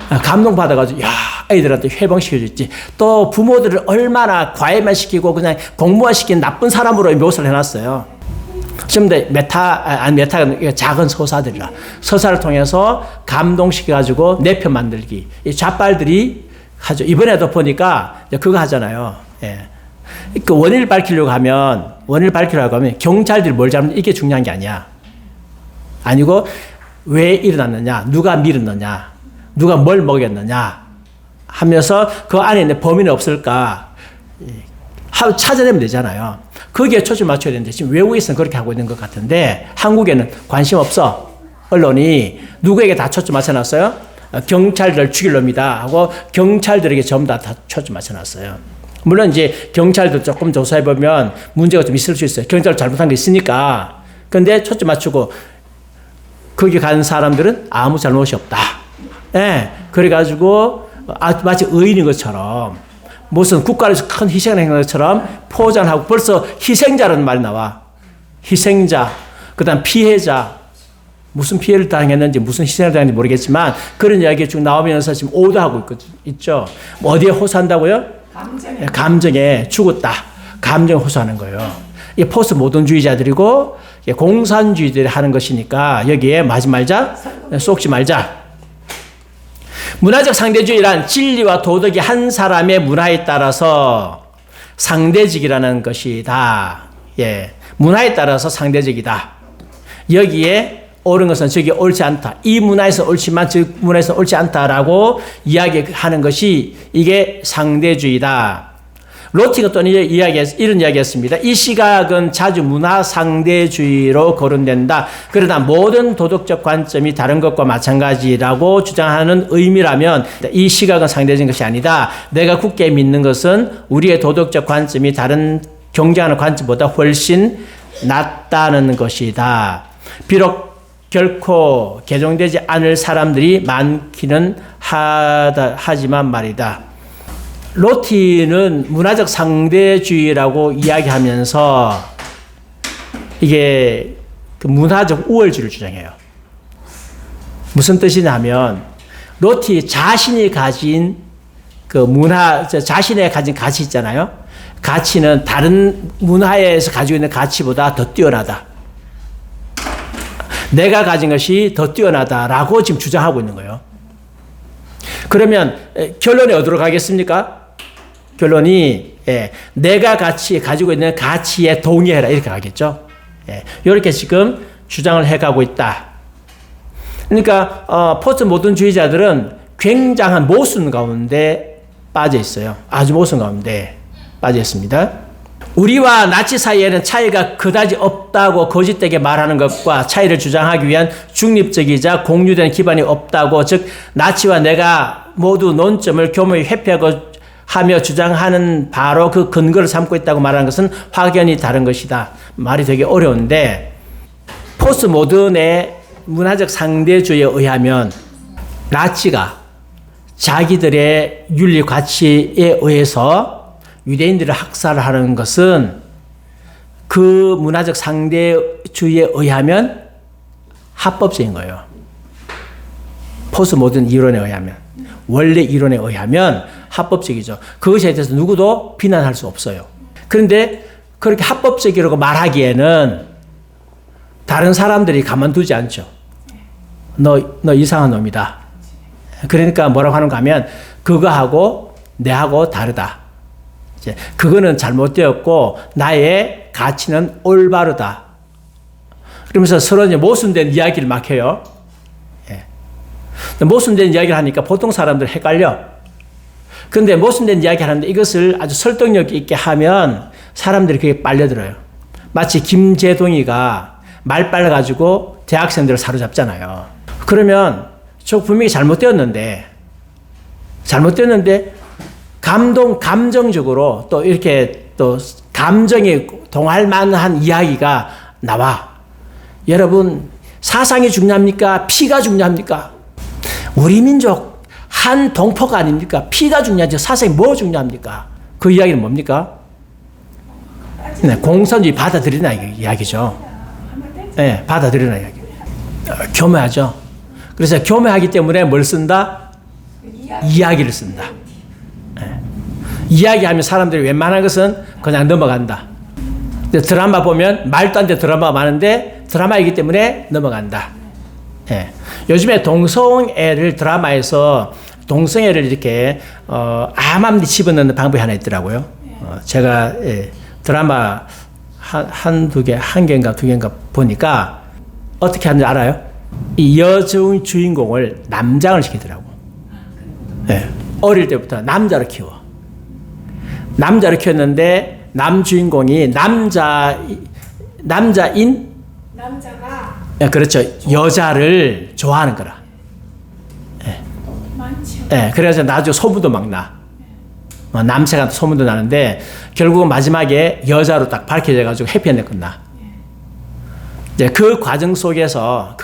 감동받아가지고, 야, 아이들한테 회방시켜줬지. 또 부모들을 얼마나 과외만 시키고 그냥 공부만 시킨 나쁜 사람으로 묘사를 해놨어요. 근데 작은 서사들이라. 서사를 통해서 감동시켜가지고 내 편 만들기. 이 좌빨들이 하죠. 이번에도 보니까 그거 하잖아요. 예. 그 원인을 밝히려고 하면 경찰들이 뭘 잘못 이게 중요한 게 아니야. 아니고 왜 일어났느냐, 누가 밀었느냐, 누가 뭘 먹였느냐 하면서 그 안에 있는 범인은 없을까 찾아내면 되잖아요. 거기에 초점 맞춰야 되는데 지금 외국에서는 그렇게 하고 있는 것 같은데 한국에는 관심 없어. 언론이 누구에게 다 초점 맞춰놨어요? 경찰들 죽일 놈이다 하고 경찰들에게 전부 다 초점 맞춰놨어요. 물론 이제 경찰도 조금 조사해보면 문제가 좀 있을 수 있어요. 경찰도 잘못한 게 있으니까. 근데 초점 맞추고 거기 간 사람들은 아무 잘못이 없다. 예. 그래가지고 마치 의인인 것처럼 무슨 국가를 위해서 큰 희생을 한 것처럼 포장하고 벌써 희생자라는 말이 나와. 희생자, 그 다음 피해자. 무슨 피해를 당했는지 무슨 희생을 당했는지 모르겠지만 그런 이야기가 쭉 나오면서 지금 오도하고 있죠. 뭐 어디에 호소한다고요? 감정에 죽었다. 감정에 호소하는 거예요. 이게 포스트 모던주의자들이고 공산주의들이 하는 것이니까 여기에 마지 말자, 쏙지 말자. 문화적 상대주의란 진리와 도덕이 한 사람의 문화에 따라서 상대적이라는 것이다. 예, 문화에 따라서 상대적이다. 여기에 옳은 것은 저기 옳지 않다. 이 문화에서 옳지만 저 문화에서 옳지 않다라고 이야기하는 것이 이게 상대주의다. 로티가 또 이런 이야기했습니다. 이 시각은 자주 문화 상대주의로 거론된다. 그러나 모든 도덕적 관점이 다른 것과 마찬가지라고 주장하는 의미라면 이 시각은 상대적인 것이 아니다. 내가 굳게 믿는 것은 우리의 도덕적 관점이 다른 경쟁하는 관점보다 훨씬 낫다는 것이다. 비록 결코 개종되지 않을 사람들이 많기는 하지만 말이다. 로티는 문화적 상대주의라고 이야기하면서 이게 그 문화적 우월주의를 주장해요. 무슨 뜻이냐 하면 로티 자신이 가진 그 자신의 가진 가치 있잖아요. 가치는 다른 문화에서 가지고 있는 가치보다 더 뛰어나다. 내가 가진 것이 더 뛰어나다라고 지금 주장하고 있는 거예요. 그러면 결론이 어디로 가겠습니까? 결론이 내가 가지고 있는 가치에 동의해라 이렇게 가겠죠. 이렇게 지금 주장을 해가고 있다. 그러니까 포스트 모던주의자들은 굉장한 모순 가운데 빠져 있어요. 아주 모순 가운데 빠져 있습니다. 우리와 나치 사이에는 차이가 그다지 없다고 거짓되게 말하는 것과 차이를 주장하기 위한 중립적이자 공유된 기반이 없다고, 즉 나치와 내가 모두 논점을 교묘히 회피하고 하며 주장하는 바로 그 근거를 삼고 있다고 말하는 것은 확연히 다른 것이다. 말이 되게 어려운데, 포스트 모던의 문화적 상대주의에 의하면 나치가 자기들의 윤리 가치에 의해서 유대인들을 학살하는 것은 그 문화적 상대주의에 의하면 합법적인 거예요. 포스트 모던 이론에 의하면, 원래 이론에 의하면 합법적이죠. 그것에 대해서 누구도 비난할 수 없어요. 그런데 그렇게 합법적이라고 말하기에는 다른 사람들이 가만두지 않죠. 너 이상한 놈이다. 그러니까 뭐라고 하는가 하면 그거하고 내하고 다르다. 이제 그거는 잘못되었고 나의 가치는 올바르다. 그러면서 서로 이제 모순된 이야기를 막 해요. 모순된 이야기를 하니까 보통 사람들 헷갈려. 근데 모순된 이야기 하는데 이것을 아주 설득력 있게 하면 사람들이 그게 빨려들어요. 마치 김재동이가 말 빨라가지고 대학생들을 사로잡잖아요. 그러면 저 분명히 잘못되었는데 감정적으로 또 이렇게 또 감정이 동할 만한 이야기가 나와. 여러분, 사상이 중요합니까? 피가 중요합니까? 우리 민족 한 동포가 아닙니까? 피가 중요하지 사상이 뭐 중요합니까? 그 이야기는 뭡니까? 네, 공산주의 받아들이나 이야기죠. 네, 받아들이나 이야기. 교묘하죠. 그래서 교묘하기 때문에 뭘 쓴다? 이야기를 쓴다. 네. 이야기하면 사람들이 웬만한 것은 그냥 넘어간다. 드라마 보면 말도 안 되는 드라마가 많은데 드라마이기 때문에 넘어간다. 네. 요즘에 동성애를 드라마에서 동성애를 이렇게 암암리 집어넣는 방법이 하나 있더라고요. 제가 드라마 한 개인가 두 개인가 보니까 어떻게 하는지 알아요? 이 여성 주인공을 남장을 시키더라고. 네. 어릴 때부터 남자로 키워. 남자로 키웠는데 남 주인공이 남자인 남자가 네, 그렇죠. 여자를 좋아하는 거라. 많죠. 네, 그래서 나중에 소문도 막 나. 남새가 소문도 나는데 결국은 마지막에 여자로 딱 밝혀져가지고 해피엔딩 끝나. 이제 그 과정 속에서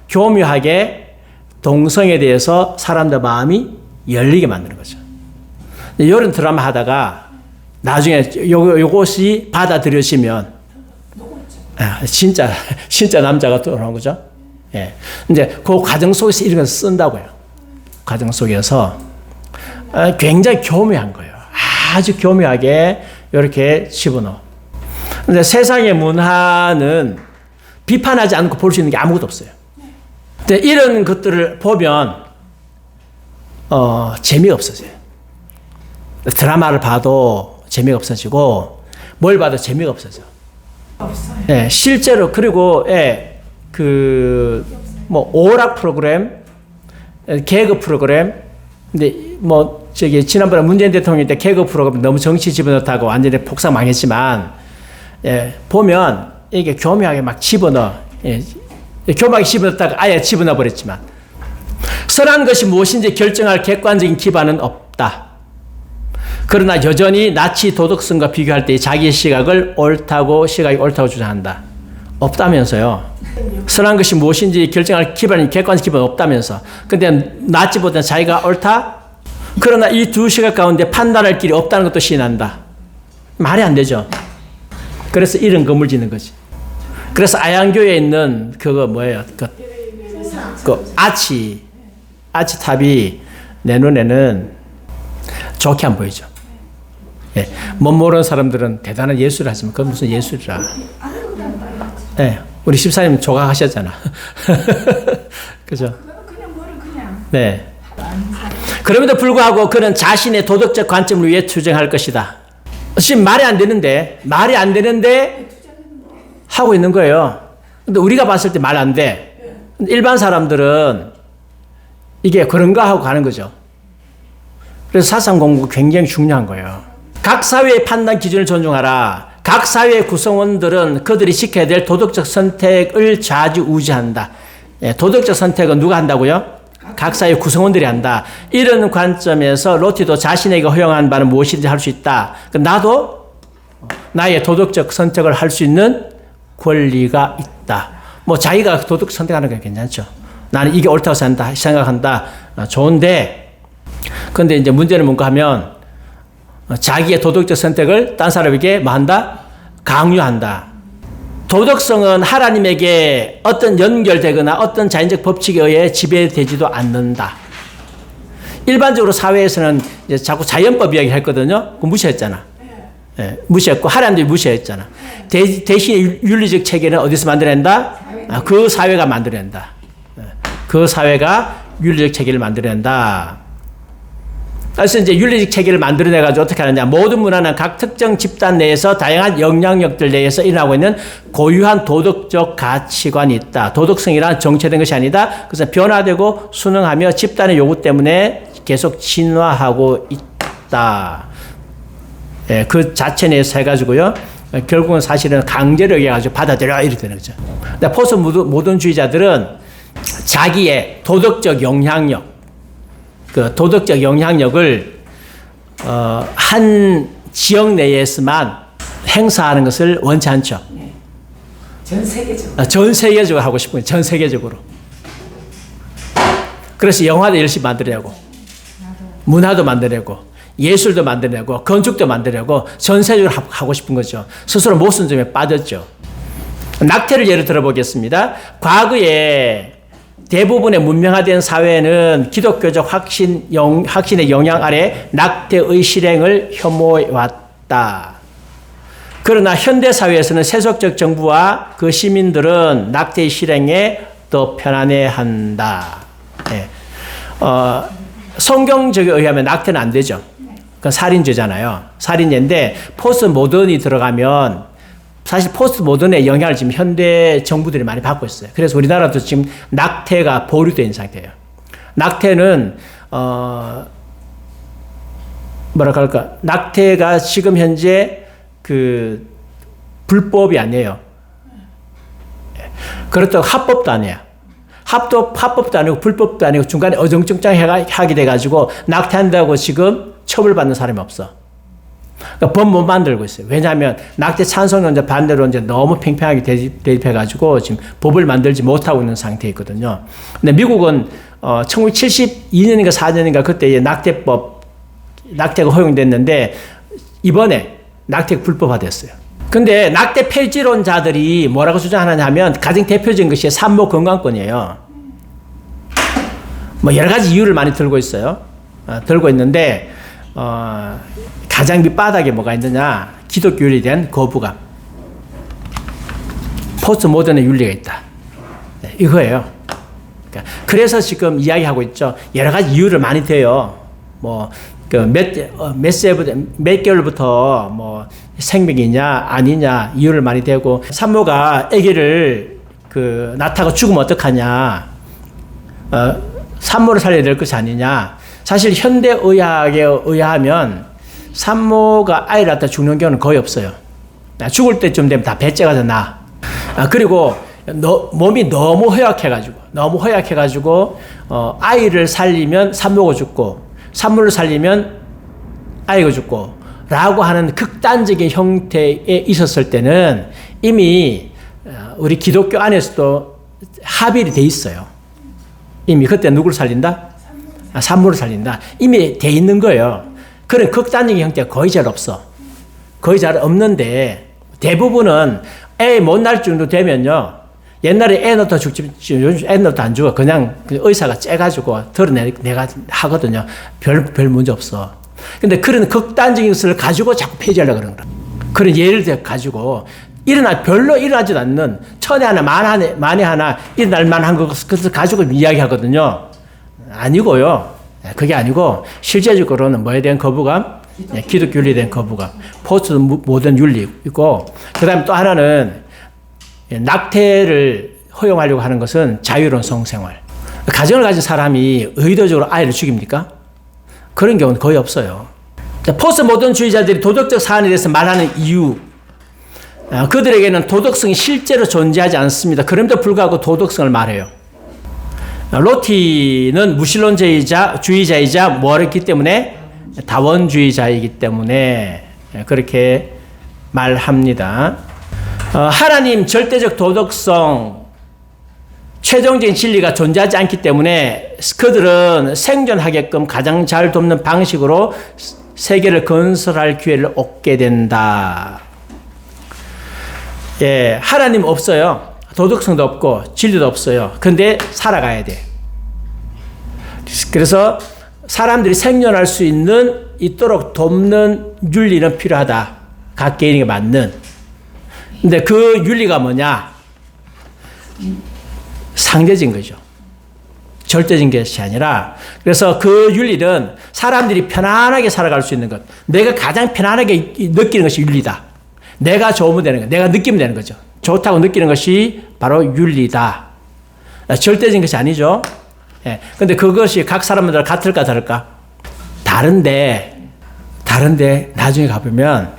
교묘하게 동성에 대해서 사람들 마음이 열리게 만드는 거죠. 이런 드라마 하다가 나중에 요것이 받아들여지면 진짜 남자가 돌아오는 거죠. 예. 이제 그 과정 속에서 이런 걸 쓴다고요. 과정 속에서 굉장히 교묘한 거예요. 아주 교묘하게 이렇게 집어넣어. 근데 세상의 문화는 비판하지 않고 볼 수 있는 게 아무것도 없어요. 근데 이런 것들을 보면 재미가 없어져요. 드라마를 봐도 재미가 없어지고 뭘 봐도 재미가 없어져. 없어요. 예, 실제로 그리고 뭐 오락 프로그램, 개그 프로그램, 근데 뭐 저기 지난번에 문재인 대통령 때 개그 프로그램 너무 정치 집어넣다고 완전히 폭삭 망했지만, 예, 보면 이게 교묘하게 막 집어넣어. 예, 교묘하게 집어넣다가 아예 집어넣어 버렸지만, 선한 것이 무엇인지 결정할 객관적인 기반은 없다. 그러나 여전히 나치 도덕성과 비교할 때 자기의 시각이 옳다고 주장한다. 없다면서요. 선한 것이 무엇인지 결정할 기반이 객관적 기반이 없다면서. 근데 나치보다는 자기가 옳다? 그러나 이 두 시각 가운데 판단할 길이 없다는 것도 시인한다. 말이 안 되죠. 그래서 이런 건물 짓는 거지. 그래서 아양교에 있는 그거 뭐예요? 그 아치탑이 내 눈에는 좋게 안 보이죠. 예. 못 모르는 사람들은 대단한 예술을 하지만 그건 무슨 예술이라. 예. 우리 집사님 조각하셨잖아. 그죠? 네. 그럼에도 불구하고 그는 자신의 도덕적 관점을 위해 투쟁할 것이다. 지금 말이 안 되는데 하고 있는 거예요. 근데 우리가 봤을 때 말 안 돼. 일반 사람들은 이게 그런가 하고 가는 거죠. 그래서 사상 공부가 굉장히 중요한 거예요. 각 사회의 판단 기준을 존중하라. 각 사회의 구성원들은 그들이 지켜야 될 도덕적 선택을 좌지우지한다. 예, 도덕적 선택은 누가 한다고요? 각 사회 구성원들이 한다. 이런 관점에서 로티도 자신에게 허용한 바는 무엇이든지 할 수 있다. 나도 나의 도덕적 선택을 할 수 있는 권리가 있다. 뭐 자기가 도덕 선택하는 게 괜찮죠. 나는 이게 옳다고 생각한다. 좋은데, 근데 이제 문제는 뭔가 하면 자기의 도덕적 선택을 딴 사람에게 뭐 한다? 강요한다. 도덕성은 하나님에게 어떤 연결되거나 어떤 자연적 법칙에 의해 지배되지도 않는다. 일반적으로 사회에서는 이제 자꾸 자연법 이야기 했거든요. 그거 무시했잖아. 예, 무시했고, 하나님도 무시했잖아. 대신 윤리적 체계는 어디서 만들어낸다? 그 사회가 만들어낸다. 그 사회가 윤리적 체계를 만들어낸다. 그래서 이제 윤리적 체계를 만들어내가지고 어떻게 하느냐. 모든 문화는 각 특정 집단 내에서 다양한 영향력들 내에서 일어나고 있는 고유한 도덕적 가치관이 있다. 도덕성이란 정체된 것이 아니다. 그래서 변화되고 순응하며 집단의 요구 때문에 계속 진화하고 있다. 예, 그 자체 내에서 해가지고요. 결국은 사실은 강제로 해가지고 받아들여 이렇게 되는 거죠. 근데 포스트 모던주의자들은 자기의 도덕적 영향력, 그 도덕적 영향력을 한 지역 내에서만 행사하는 것을 원치 않죠. 전 세계적으로. 전 세계적으로 하고 싶은 거예요. 전 세계적으로. 그래서 영화도 열심히 만들어내고, 문화도 만들어내고, 예술도 만들어내고, 건축도 만들어내고, 전 세계적으로 하고 싶은 거죠. 스스로 모순 점에 빠졌죠. 낙태를 예를 들어보겠습니다. 과거에 대부분의 문명화된 사회는 기독교적 확신의 영향 아래 낙태의 실행을 혐오해왔다. 그러나 현대사회에서는 세속적 정부와 그 시민들은 낙태의 실행에 더 편안해한다. 네. 성경적에 의하면 낙태는 안 되죠. 그건 살인죄잖아요. 살인죄인데 포스트 모던이 들어가면 사실 포스트 모던의 영향을 지금 현대 정부들이 많이 받고 있어요. 그래서 우리나라도 지금 낙태가 보류된 상태예요. 낙태는 뭐랄까 할까, 낙태가 지금 현재 그 불법이 아니에요. 그렇다고 합법도 아니에요. 합법도 아니고 불법도 아니고 중간에 어정쩡쩡 하게 돼가지고 낙태한다고 지금 처벌받는 사람이 없어. 그러니까 법 못 만들고 있어요. 왜냐하면 낙태 찬성론자 반대로 이제 너무 팽팽하게 대립해가지고 지금 법을 만들지 못하고 있는 상태에 있거든요. 근데 미국은 1972년인가 4년인가 그때 낙태가 허용됐는데 이번에 낙태가 불법화됐어요. 근데 낙태 폐지론자들이 뭐라고 주장하느냐 하면 가장 대표적인 것이 산모 건강권이에요. 뭐 여러 가지 이유를 많이 들고 있어요. 들고 있는데 가장 밑바닥에 뭐가 있느냐? 기독교 윤리에 대한 거부감. 포스트 모던의 윤리가 있다. 네, 이거예요. 그러니까 그래서 지금 이야기하고 있죠. 여러 가지 이유를 많이 대요. 뭐, 몇 개월부터 뭐 생명이냐, 아니냐, 이유를 많이 대고, 산모가 아기를 낳다가 죽으면 어떡하냐, 산모를 살려야 될 것이 아니냐, 사실 현대의학에 의하면 산모가 아이를 낳다 죽는 경우는 거의 없어요. 죽을 때쯤 되면 다 배째가 더 나. 그리고 몸이 너무 허약해가지고 아이를 살리면 산모가 죽고 산모를 살리면 아이가 죽고 라고 하는 극단적인 형태에 있었을 때는 이미 우리 기독교 안에서도 합의이 돼 있어요. 이미 그때 누구를 살린다? 산모를 살린다. 이미 돼 있는 거예요. 그런 극단적인 형태가 거의 잘 없어. 거의 잘 없는데 대부분은 애 못 낳을 정도 되면요. 옛날에 애 낳다 죽지, 요즘 애 낳다 안 죽어. 그냥 의사가 째가지고 드러내가 하거든요. 별 문제 없어. 근데 그런 극단적인 것을 가지고 자꾸 폐지하려고 그러는 거야. 그런 예를 가지고 별로 일어나지도 않는 천에 하나, 만에 하나 일어날 만한 것을 가지고 이야기하거든요. 아니고요. 그게 아니고 실제적으로는 뭐에 대한 거부감? 기독교 윤리에 대한 거부감. 포스트 모던 윤리이고 그 다음에 또 하나는 낙태를 허용하려고 하는 것은 자유로운 성생활. 가정을 가진 사람이 의도적으로 아이를 죽입니까? 그런 경우는 거의 없어요. 포스트 모던주의자들이 도덕적 사안에 대해서 말하는 이유, 그들에게는 도덕성이 실제로 존재하지 않습니다. 그럼에도 불구하고 도덕성을 말해요. 로티는 무신론주의자이자 뭐랬기 때문에 다원주의자이기 때문에 그렇게 말합니다. 하나님 절대적 도덕성, 최종적인 진리가 존재하지 않기 때문에 그들은 생존하게끔 가장 잘 돕는 방식으로 세계를 건설할 기회를 얻게 된다. 예, 하나님 없어요. 도덕성도 없고 진리도 없어요. 근데 살아가야 돼. 그래서 사람들이 생존할 수 있도록 돕는 윤리는 필요하다. 각 개인에게 맞는. 근데 그 윤리가 뭐냐? 상대적인 거죠. 절대적인 것이 아니라, 그래서 그 윤리는 사람들이 편안하게 살아갈 수 있는 것. 내가 가장 편안하게 느끼는 것이 윤리다. 내가 좋으면 되는 거. 내가 느끼면 되는 거죠. 좋다고 느끼는 것이 바로 윤리다. 절대적인 것이 아니죠. 예. 근데 그것이 각 사람마다 같을까 다를까? 다른데 나중에 가보면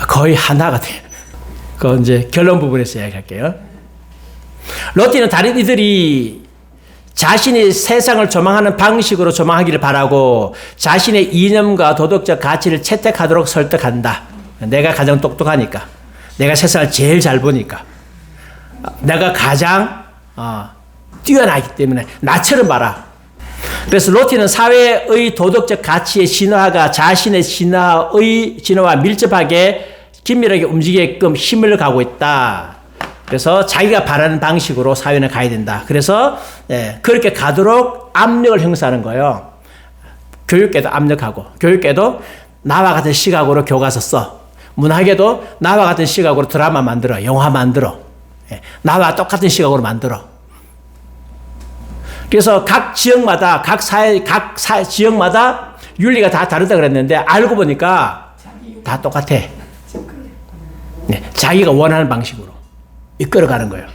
거의 하나가 돼요. 그건 이제 결론 부분에서 이야기할게요. 로티는 다른 이들이 자신이 세상을 조망하는 방식으로 조망하기를 바라고 자신의 이념과 도덕적 가치를 채택하도록 설득한다. 내가 가장 똑똑하니까. 내가 세상을 제일 잘 보니까. 내가 가장 뛰어나기 때문에 나처럼 봐라. 그래서 로티는 사회의 도덕적 가치의 진화가 자신의 진화와 밀접하게 긴밀하게 움직이게끔 힘을 가고 있다. 그래서 자기가 바라는 방식으로 사회는 가야 된다. 그래서 그렇게 가도록 압력을 행사하는 거예요. 교육계도 압력하고, 교육계도 나와 같은 시각으로 교과서 써. 문학에도 나와 같은 시각으로 드라마 만들어, 영화 만들어. 나와 똑같은 시각으로 만들어. 그래서 각 지역마다, 각 지역마다 윤리가 다 다르다 그랬는데 알고 보니까 다 똑같아. 자기가 원하는 방식으로 이끌어가는 거예요.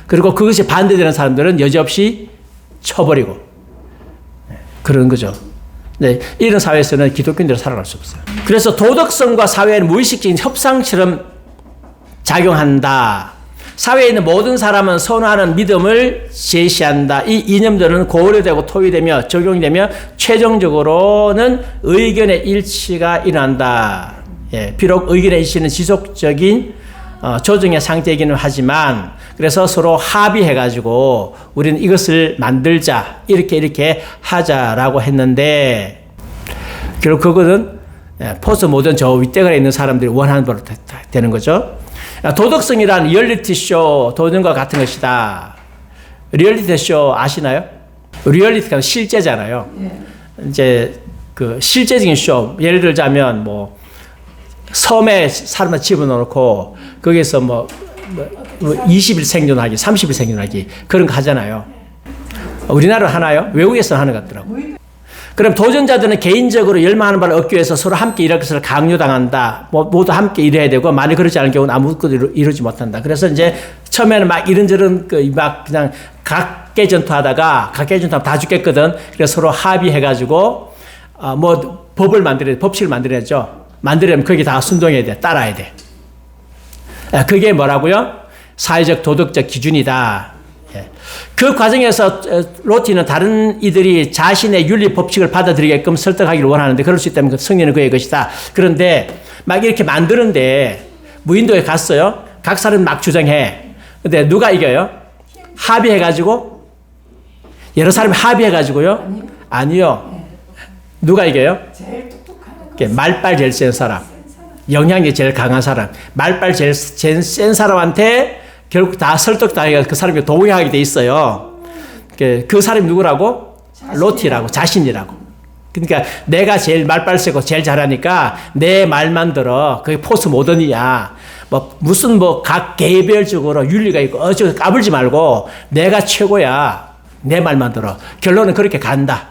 그리고 그것이 반대되는 사람들은 여지없이 쳐버리고 그런 거죠. 네, 이런 사회에서는 기독교인들은 살아갈 수 없어요. 그래서 도덕성과 사회는 무의식적인 협상처럼 작용한다. 사회에 있는 모든 사람은 선호하는 믿음을 제시한다. 이 이념들은 고려되고 토의되며 적용되며 최종적으로는 의견의 일치가 일어난다. 예, 비록 의견의 일치는 지속적인 조정의 상태이기는 하지만 그래서 서로 합의해가지고 우리는 이것을 만들자 이렇게 하자라고 했는데 결국 그거는 포스트 모던 저 윗대가리에 있는 사람들이 원하는 바로 되는 거죠. 도덕성이란 리얼리티쇼 도전과 같은 것이다. 리얼리티쇼 아시나요? 리얼리티가 실제잖아요. 이제 그 실제적인 쇼 예를 들자면 뭐 섬에 사람을 집어넣고 거기서 뭐 20일 생존하기, 30일 생존하기 그런 거 하잖아요. 우리나라 하나요? 외국에서 하는 것 같더라고요. 그럼 도전자들은 개인적으로 열망하는 바를 얻기 위해서 서로 함께 일할 것을 강요당한다. 모두 함께 일해야 되고, 만약 그렇지 않은 경우는 아무것도 이루지 못한다. 그래서 이제 처음에는 막 이런저런 막 그냥 각계 전투하다가 각계 전투하면 다 죽겠거든. 그래서 서로 합의해가지고, 뭐 법칙을 만들어야죠. 만들려면 거기 다 순종해야 돼. 따라야 돼. 그게 뭐라고요? 사회적 도덕적 기준이다. 그 과정에서 로티는 다른 이들이 자신의 윤리 법칙을 받아들이게끔 설득하기를 원하는데 그럴 수 있다면 승리는 그의 것이다. 그런데 막 이렇게 만드는데 무인도에 갔어요. 각 사람 막 주장해. 근데 누가 이겨요? 합의해가지고 여러 사람이 합의해가지고요? 아니요. 누가 이겨요? 제일 똑똑한 말빨 제일 센 사람, 영향력이 제일 강한 사람, 말빨 제일 센 사람한테 결국 다 설득당해서 그 사람이 동의하게 돼 있어요. 그 사람이 누구라고? 로티라고, 자신이라고. 그러니까 내가 제일 말빨 세고 제일 잘하니까 내 말만 들어. 그게 포스트 모던이야. 무슨 각 개별적으로 윤리가 있고 어쩌고 까불지 말고 내가 최고야. 내 말만 들어. 결론은 그렇게 간다.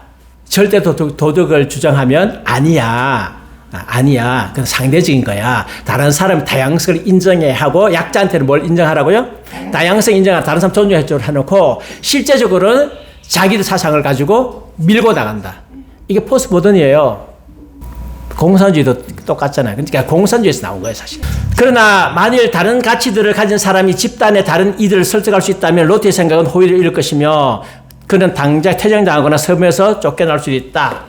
절대 도덕을 주장하면 아니야. 아니야. 그건 상대적인 거야. 다른 사람 다양성을 인정해야 하고 약자한테는 뭘 인정하라고요? 다양성 인정하고 다른 사람 존중해 주도록 해놓고 실제적으로는 자기들 사상을 가지고 밀고 나간다. 이게 포스트 모던이에요. 공산주의도 똑같잖아요. 그러니까 공산주의에서 나온 거예요, 사실. 그러나 만일 다른 가치들을 가진 사람이 집단의 다른 이들을 설득할 수 있다면 로트의 생각은 호의를 잃을 것이며 그는 당장 퇴장당하거나 섬에서 쫓겨날 수 있다.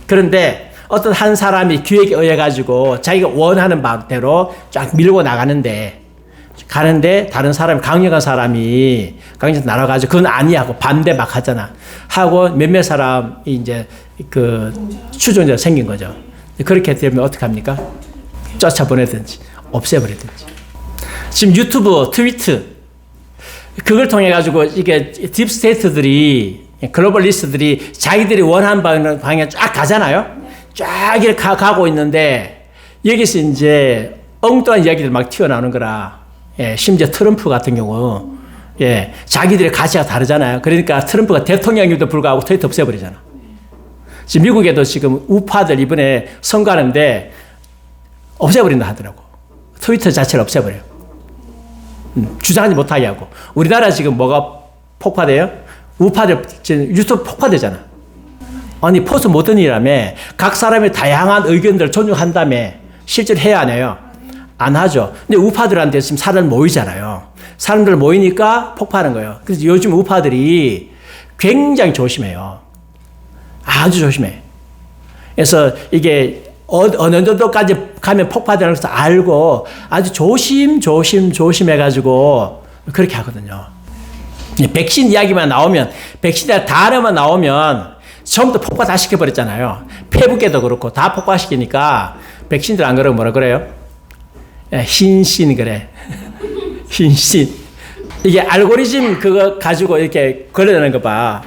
그런데 어떤 한 사람이 기획에 의해 가지고 자기가 원하는 바대로 쫙 밀고 가는데 다른 사람이 강력한 사람이 강력한 날아가지고 그건 아니야 하고 반대 막 하잖아. 하고 몇몇 사람이 이제 그 추종자가 생긴 거죠. 그렇게 되면 어떡합니까? 쫓아보내든지 없애버리든지. 지금 유튜브, 트위터 그걸 통해 가지고 이게 딥스테이트들이 글로벌리스트들이 자기들이 원하는 방향 쫙 가잖아요. 쫙 이렇게 가고 있는데 여기서 이제 엉뚱한 이야기들 막 튀어나오는 거라. 심지어 트럼프 같은 경우 자기들의 가치가 다르잖아요. 그러니까 트럼프가 대통령임에도 불구하고 트위터 없애버리잖아. 지금 미국에도 지금 우파들 이번에 선거하는데 없애버린다 하더라고. 트위터 자체를 없애버려요. 주장하지 못하게 하고. 우리나라 지금 뭐가 폭파돼요? 우파들 지금 유튜브 폭파되잖아. 아니 포스트 모던이라며 각 사람의 다양한 의견들을 존중한다며 실제로 해야 안 해요? 안 하죠. 근데 우파들한테 지금 사람 모이잖아요. 사람들 모이니까 폭파하는 거예요. 그래서 요즘 우파들이 굉장히 조심해요. 아주 조심해. 그래서 이게 어느 정도까지 가면 폭파되는 것을 알고 아주 조심해가지고 그렇게 하거든요. 백신 이야기만 나오면, 백신의 단어만 나오면 처음부터 폭파 다 시켜버렸잖아요. 페북에도 그렇고 다 폭파시키니까 백신들 안 그러고 뭐라 그래요? 흰신 그래. 흰신. 이게 알고리즘 그거 가지고 이렇게 걸려내는 거 봐.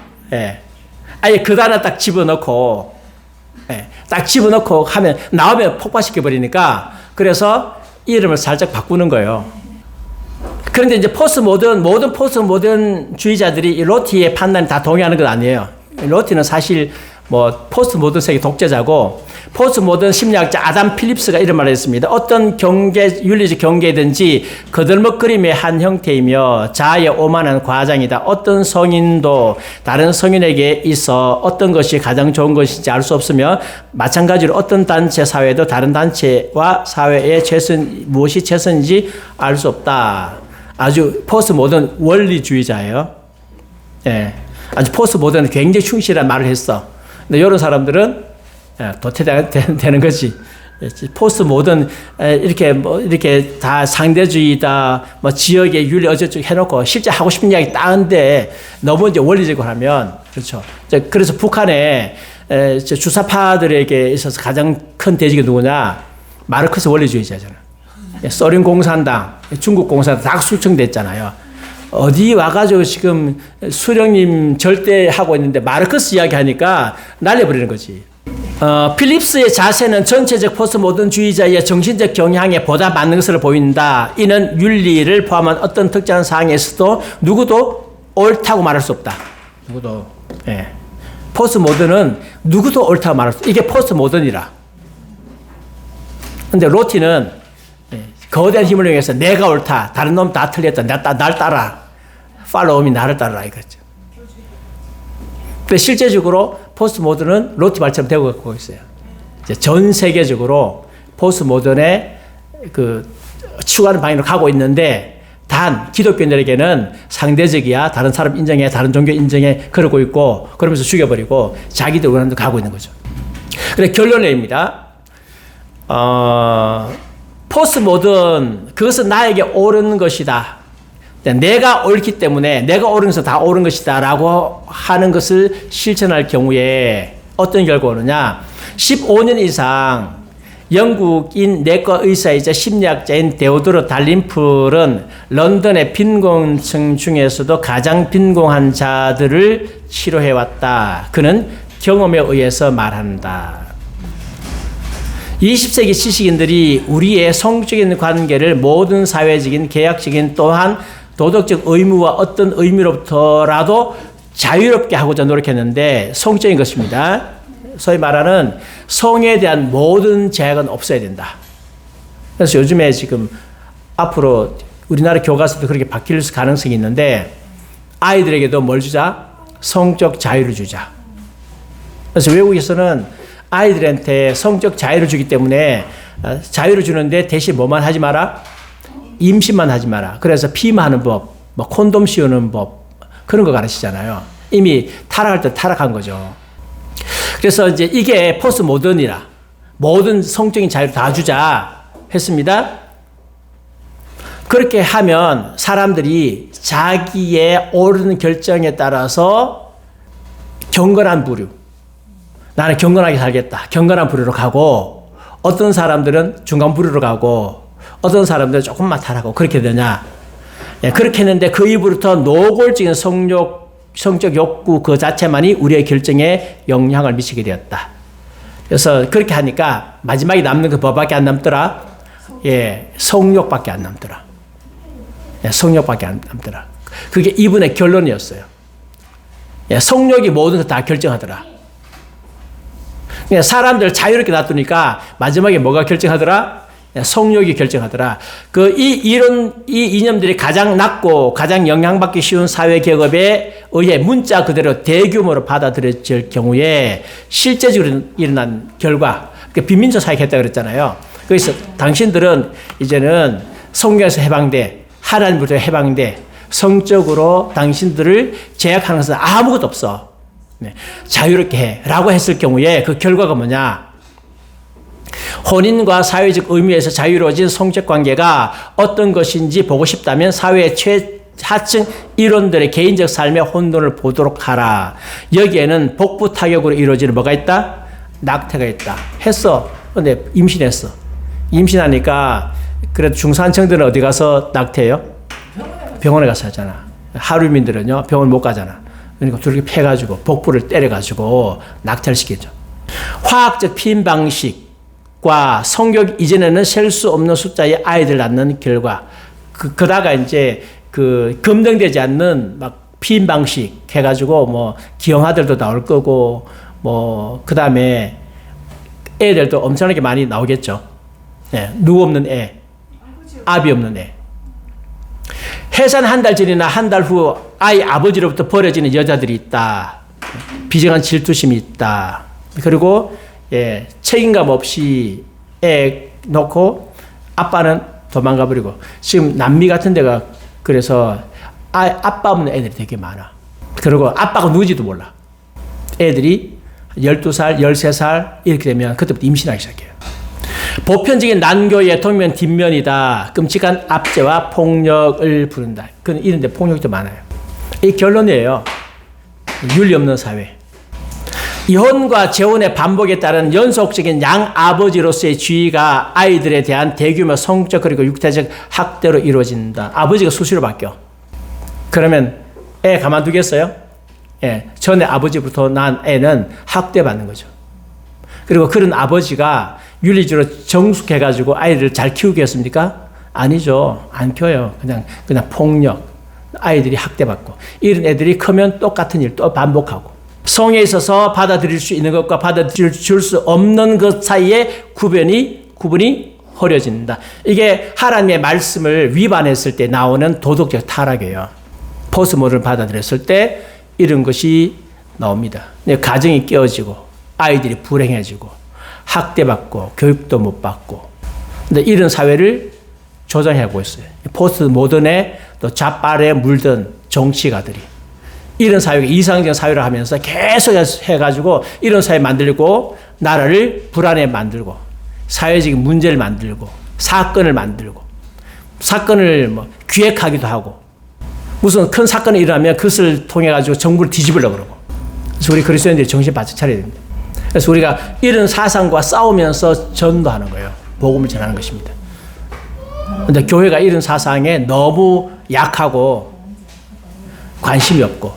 아예 그 단어 딱 집어넣고 하면 나오면 폭파시켜버리니까 그래서 이름을 살짝 바꾸는 거예요. 그런데 이제 모든 포스트 모던주의자들이 이 로티의 판단에 다 동의하는 건 아니에요. 로티는 사실 포스트 모던 세계 독재자고 포스트 모던 심리학자 아담 필립스가 이런 말을 했습니다. 어떤 윤리적 경계든지 거들먹거림의 한 형태이며 자아의 오만한 과장이다. 어떤 성인도 다른 성인에게 있어 어떤 것이 가장 좋은 것인지 알 수 없으며 마찬가지로 어떤 단체 사회도 다른 단체와 사회의 무엇이 최선인지 알 수 없다. 아주 포스트 모던 원리주의자예요. 아주 포스트 모던에 굉장히 충실한 말을 했어. 근데 이런 사람들은 도태되는 거지. 포스트 모던 이렇게 다 상대주의다, 지역의 윤리 어쩌고 해놓고 실제 하고 싶은 이야기 따는데 너무 이제 원리적으로 하면 그렇죠. 그래서 북한의 주사파들에게 있어서 가장 큰 대적이 누구냐? 마르크스 원리주의자잖아. 소련 공산당, 중국 공산당 다 숙청됐잖아요. 어디 와가지고 지금 수령님 절대하고 있는데 마르크스 이야기 하니까 날려버리는 거지. 필립스의 자세는 전체적 포스트 모던주의자의 정신적 경향에 보다 맞는 것으로 보인다. 이는 윤리를 포함한 어떤 특정한 사항에서도 누구도 옳다고 말할 수 없다. 누구도. 포스트 모던은 누구도 옳다고 말할 수 없어. 이게 포스트 모던이라. 근데 로티는 거대한 힘을 이용해서 내가 옳다. 다른 놈 다 틀렸다. 날 따라. 팔로우미 나를 따라라 이거죠. 근데 실제적으로 포스트 모던은 로티 말처럼 되고 갖고 있어요. 이제 전 세계적으로 포스트 모던의 그 추구하는 방향으로 가고 있는데 단 기독교인들에게는 상대적이야. 다른 사람 인정해. 다른 종교 인정해. 그러고 있고 그러면서 죽여버리고 자기들 원하는 대로 가고 있는 거죠. 그래 결론입니다. 포스트 모던 그것은 나에게 옳은 것이다. 내가 옳기 때문에 내가 옳은 것은 다 옳은 것이다 라고 하는 것을 실천할 경우에 어떤 결과가 오느냐. 15년 이상 영국인 내과 의사이자 심리학자인 데오도르 달림플은 런던의 빈곤층 중에서도 가장 빈곤한 자들을 치료해왔다. 그는 경험에 의해서 말한다. 20세기 지식인들이 우리의 성적인 관계를 모든 사회적인, 계약적인 또한 도덕적 의무와 어떤 의미로부터라도 자유롭게 하고자 노력했는데 성적인 것입니다. 소위 말하는 성에 대한 모든 제약은 없어야 된다. 그래서 요즘에 지금 앞으로 우리나라 교과서도 그렇게 바뀔 가능성이 있는데 아이들에게도 뭘 주자? 성적 자유를 주자. 그래서 외국에서는 아이들한테 성적 자유를 주기 때문에 자유를 주는데 대신 뭐만 하지 마라? 임신만 하지 마라. 그래서 피임하는 법, 뭐 콘돔 씌우는 법 그런 거 가르치잖아요. 이미 타락할 때 타락한 거죠. 그래서 이제 이게 포스트 모던이라 모든 성적인 자유를 다 주자 했습니다. 그렇게 하면 사람들이 자기의 옳은 결정에 따라서 경건한 부류, 나는 경건하게 살겠다. 경건한 부류로 가고 어떤 사람들은 중간 부류로 가고 어떤 사람들은 조금만 타락하고 그렇게 되냐. 그렇게 했는데 그 이후부터 노골적인 성적 욕구 그 자체만이 우리의 결정에 영향을 미치게 되었다. 그래서 그렇게 하니까 마지막에 남는 그 법밖에 안 남더라. 성욕밖에 안 남더라. 성욕밖에 안 남더라. 그게 이분의 결론이었어요. 성욕이 모든 것 다 결정하더라. 사람들 자유롭게 놔두니까 마지막에 뭐가 결정하더라? 성욕이 결정하더라. 이런 이념들이 가장 낮고 가장 영향받기 쉬운 사회 계급에 의해 문자 그대로 대규모로 받아들여질 경우에 실제적으로 일어난 결과, 빈민족 사회했다 그랬잖아요. 그래서 당신들은 이제는 성경에서 해방돼, 하나님으로부터 해방돼, 성적으로 당신들을 제약하는 것은 아무것도 없어. 자유롭게 해. 라고 했을 경우에 그 결과가 뭐냐? 혼인과 사회적 의미에서 자유로워진 성적 관계가 어떤 것인지 보고 싶다면 사회의 최하층 일원들의 개인적 삶의 혼돈을 보도록 하라. 여기에는 복부 타격으로 이루어지는 뭐가 있다? 낙태가 있다. 했어. 근데 임신했어. 임신하니까 그래도 중산층들은 어디 가서 낙태해요? 병원에 가서 하잖아. 하루민들은요 병원 못 가잖아. 그러니까 저렇게 패가지고 복부를 때려가지고 낙태를 시키죠. 화학적 피임 방식과 성욕 이전에는 셀 수 없는 숫자의 아이들 낳는 결과, 그다가 이제 검증되지 않는 막 피임 방식 해가지고 뭐 기형아들도 나올 거고 뭐 그다음에 애들도 엄청나게 많이 나오겠죠. 누구 없는 애, 아비 없는 애. 해산 한 달 전이나 한 달 후 아이 아버지로부터 버려지는 여자들이 있다. 비정한 질투심이 있다. 그리고 책임감 없이 애 놓고 아빠는 도망가 버리고, 지금 남미 같은 데가 그래서 아빠 없는 애들이 되게 많아. 그리고 아빠가 누군지도 몰라. 애들이 12살, 13살 이렇게 되면 그때부터 임신하기 시작해요. 보편적인 난교의 동면 뒷면이다. 끔찍한 압제와 폭력을 부른다. 이런 데 폭력이 더 많아요. 이 결론이에요. 윤리 없는 사회. 이혼과 재혼의 반복에 따른 연속적인 양아버지로서의 지위가 아이들에 대한 대규모 성적 그리고 육체적 학대로 이루어진다. 아버지가 수시로 바뀌어. 그러면 애 가만두겠어요? 전에 아버지부터 난 애는 학대받는 거죠. 그리고 그런 아버지가 윤리적으로 정숙해가지고 아이들을 잘 키우겠습니까? 아니죠. 안 키워요. 그냥 폭력. 아이들이 학대받고. 이런 애들이 크면 똑같은 일 또 반복하고. 성에 있어서 받아들일 수 있는 것과 받아들일 수 없는 것 사이에 구분이 허려진다. 이게 하나님의 말씀을 위반했을 때 나오는 도덕적 타락이에요. 포스모를 받아들였을 때 이런 것이 나옵니다. 가정이 깨어지고 아이들이 불행해지고 학대받고 교육도 못 받고, 근데 이런 사회를 조장하고 있어요. 포스트 모던에 또 좌빨에 물든 정치가들이 이런 사회가 이상적인 사회를 하면서 계속 해가지고 이런 사회 만들고 나라를 불안해 만들고 사회적인 문제를 만들고 사건을 만들고 사건을 뭐 기획하기도 하고 무슨 큰 사건이 일어나면 그것을 통해 가지고 정부를 뒤집으려고 그러고. 그래서 우리 그리스도인들이 정신 바짝 차려야 됩니다. 그래서 우리가 이런 사상과 싸우면서 전도하는 거예요. 복음을 전하는 것입니다. 그런데 교회가 이런 사상에 너무 약하고 관심이 없고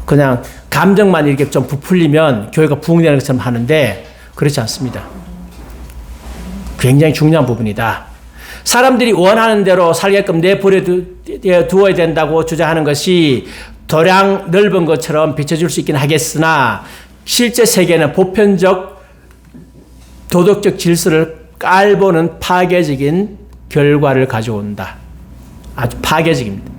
그냥 감정만 이렇게 좀 부풀리면 교회가 부흥되는 것처럼 하는데 그렇지 않습니다. 굉장히 중요한 부분이다. 사람들이 원하는 대로 살게끔 내버려 두어야 된다고 주장하는 것이 도량 넓은 것처럼 비춰줄 수 있긴 하겠으나 실제 세계는 보편적 도덕적 질서를 깔보는 파괴적인 결과를 가져온다. 아주 파괴적입니다.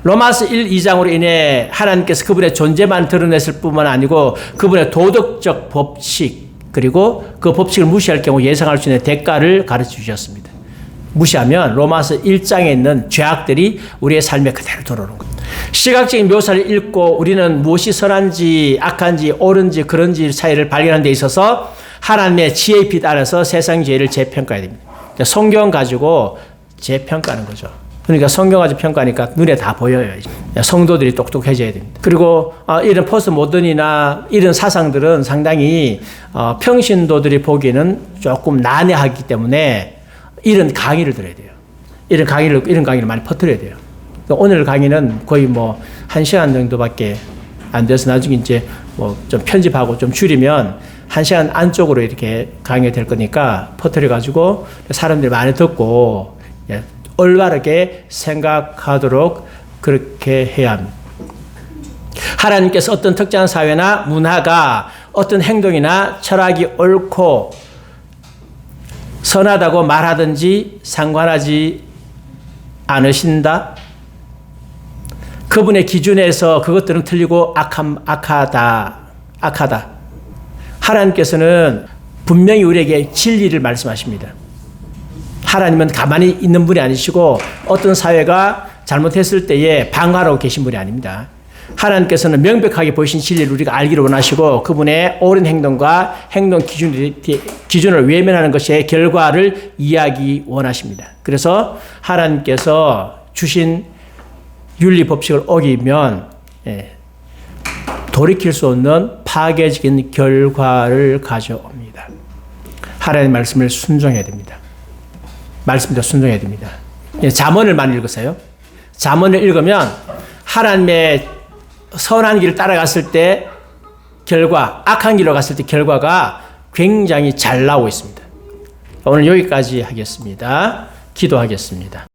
로마서 1, 2장으로 인해 하나님께서 그분의 존재만 드러냈을 뿐만 아니고 그분의 도덕적 법칙 그리고 그 법칙을 무시할 경우 예상할 수 있는 대가를 가르쳐 주셨습니다. 무시하면 로마서 1장에 있는 죄악들이 우리의 삶에 그대로 들어오는 겁니다. 시각적인 묘사를 읽고 우리는 무엇이 선한지 악한지 옳은지 그런지 차이를 발견하는 데 있어서 하나님의 지혜의 빛 아래서 세상 죄를 재평가해야 됩니다. 그러니까 성경 가지고 재평가하는 거죠. 그러니까 성경 가지고 평가하니까 눈에 다 보여요. 성도들이 똑똑해져야 됩니다. 그리고 이런 포스트 모던이나 이런 사상들은 상당히 평신도들이 보기에는 조금 난해하기 때문에 이런 강의를 들어야 돼요. 이런 강의를 많이 퍼뜨려야 돼요. 오늘 강의는 거의 뭐 1시간 정도밖에 안 돼서 나중에 이제 뭐 좀 편집하고 좀 줄이면 1시간 안쪽으로 이렇게 강의가 될 거니까 퍼뜨려가지고 사람들이 많이 듣고 올바르게 생각하도록 그렇게 해야 합니다. 하나님께서 어떤 특정한 사회나 문화가 어떤 행동이나 철학이 옳고 선하다고 말하든지 상관하지 않으신다. 그분의 기준에서 그것들은 틀리고 악하다. 하나님께서는 분명히 우리에게 진리를 말씀하십니다. 하나님은 가만히 있는 분이 아니시고 어떤 사회가 잘못했을 때에 방관하고 계신 분이 아닙니다. 하나님께서는 명백하게 보이신 진리를 우리가 알기를 원하시고 그분의 옳은 행동과 행동 기준을 외면하는 것의 결과를 이해하기 원하십니다. 그래서 하나님께서 주신 윤리 법칙을 어기면 돌이킬 수 없는 파괴적인 결과를 가져옵니다. 하나님의 말씀을 순종해야 됩니다. 말씀대로 순종해야 됩니다. 잠언을 많이 읽으세요. 잠언을 읽으면 하나님의 선한 길을 따라갔을 때 결과, 악한 길로 갔을 때 결과가 굉장히 잘 나오고 있습니다. 오늘 여기까지 하겠습니다. 기도하겠습니다.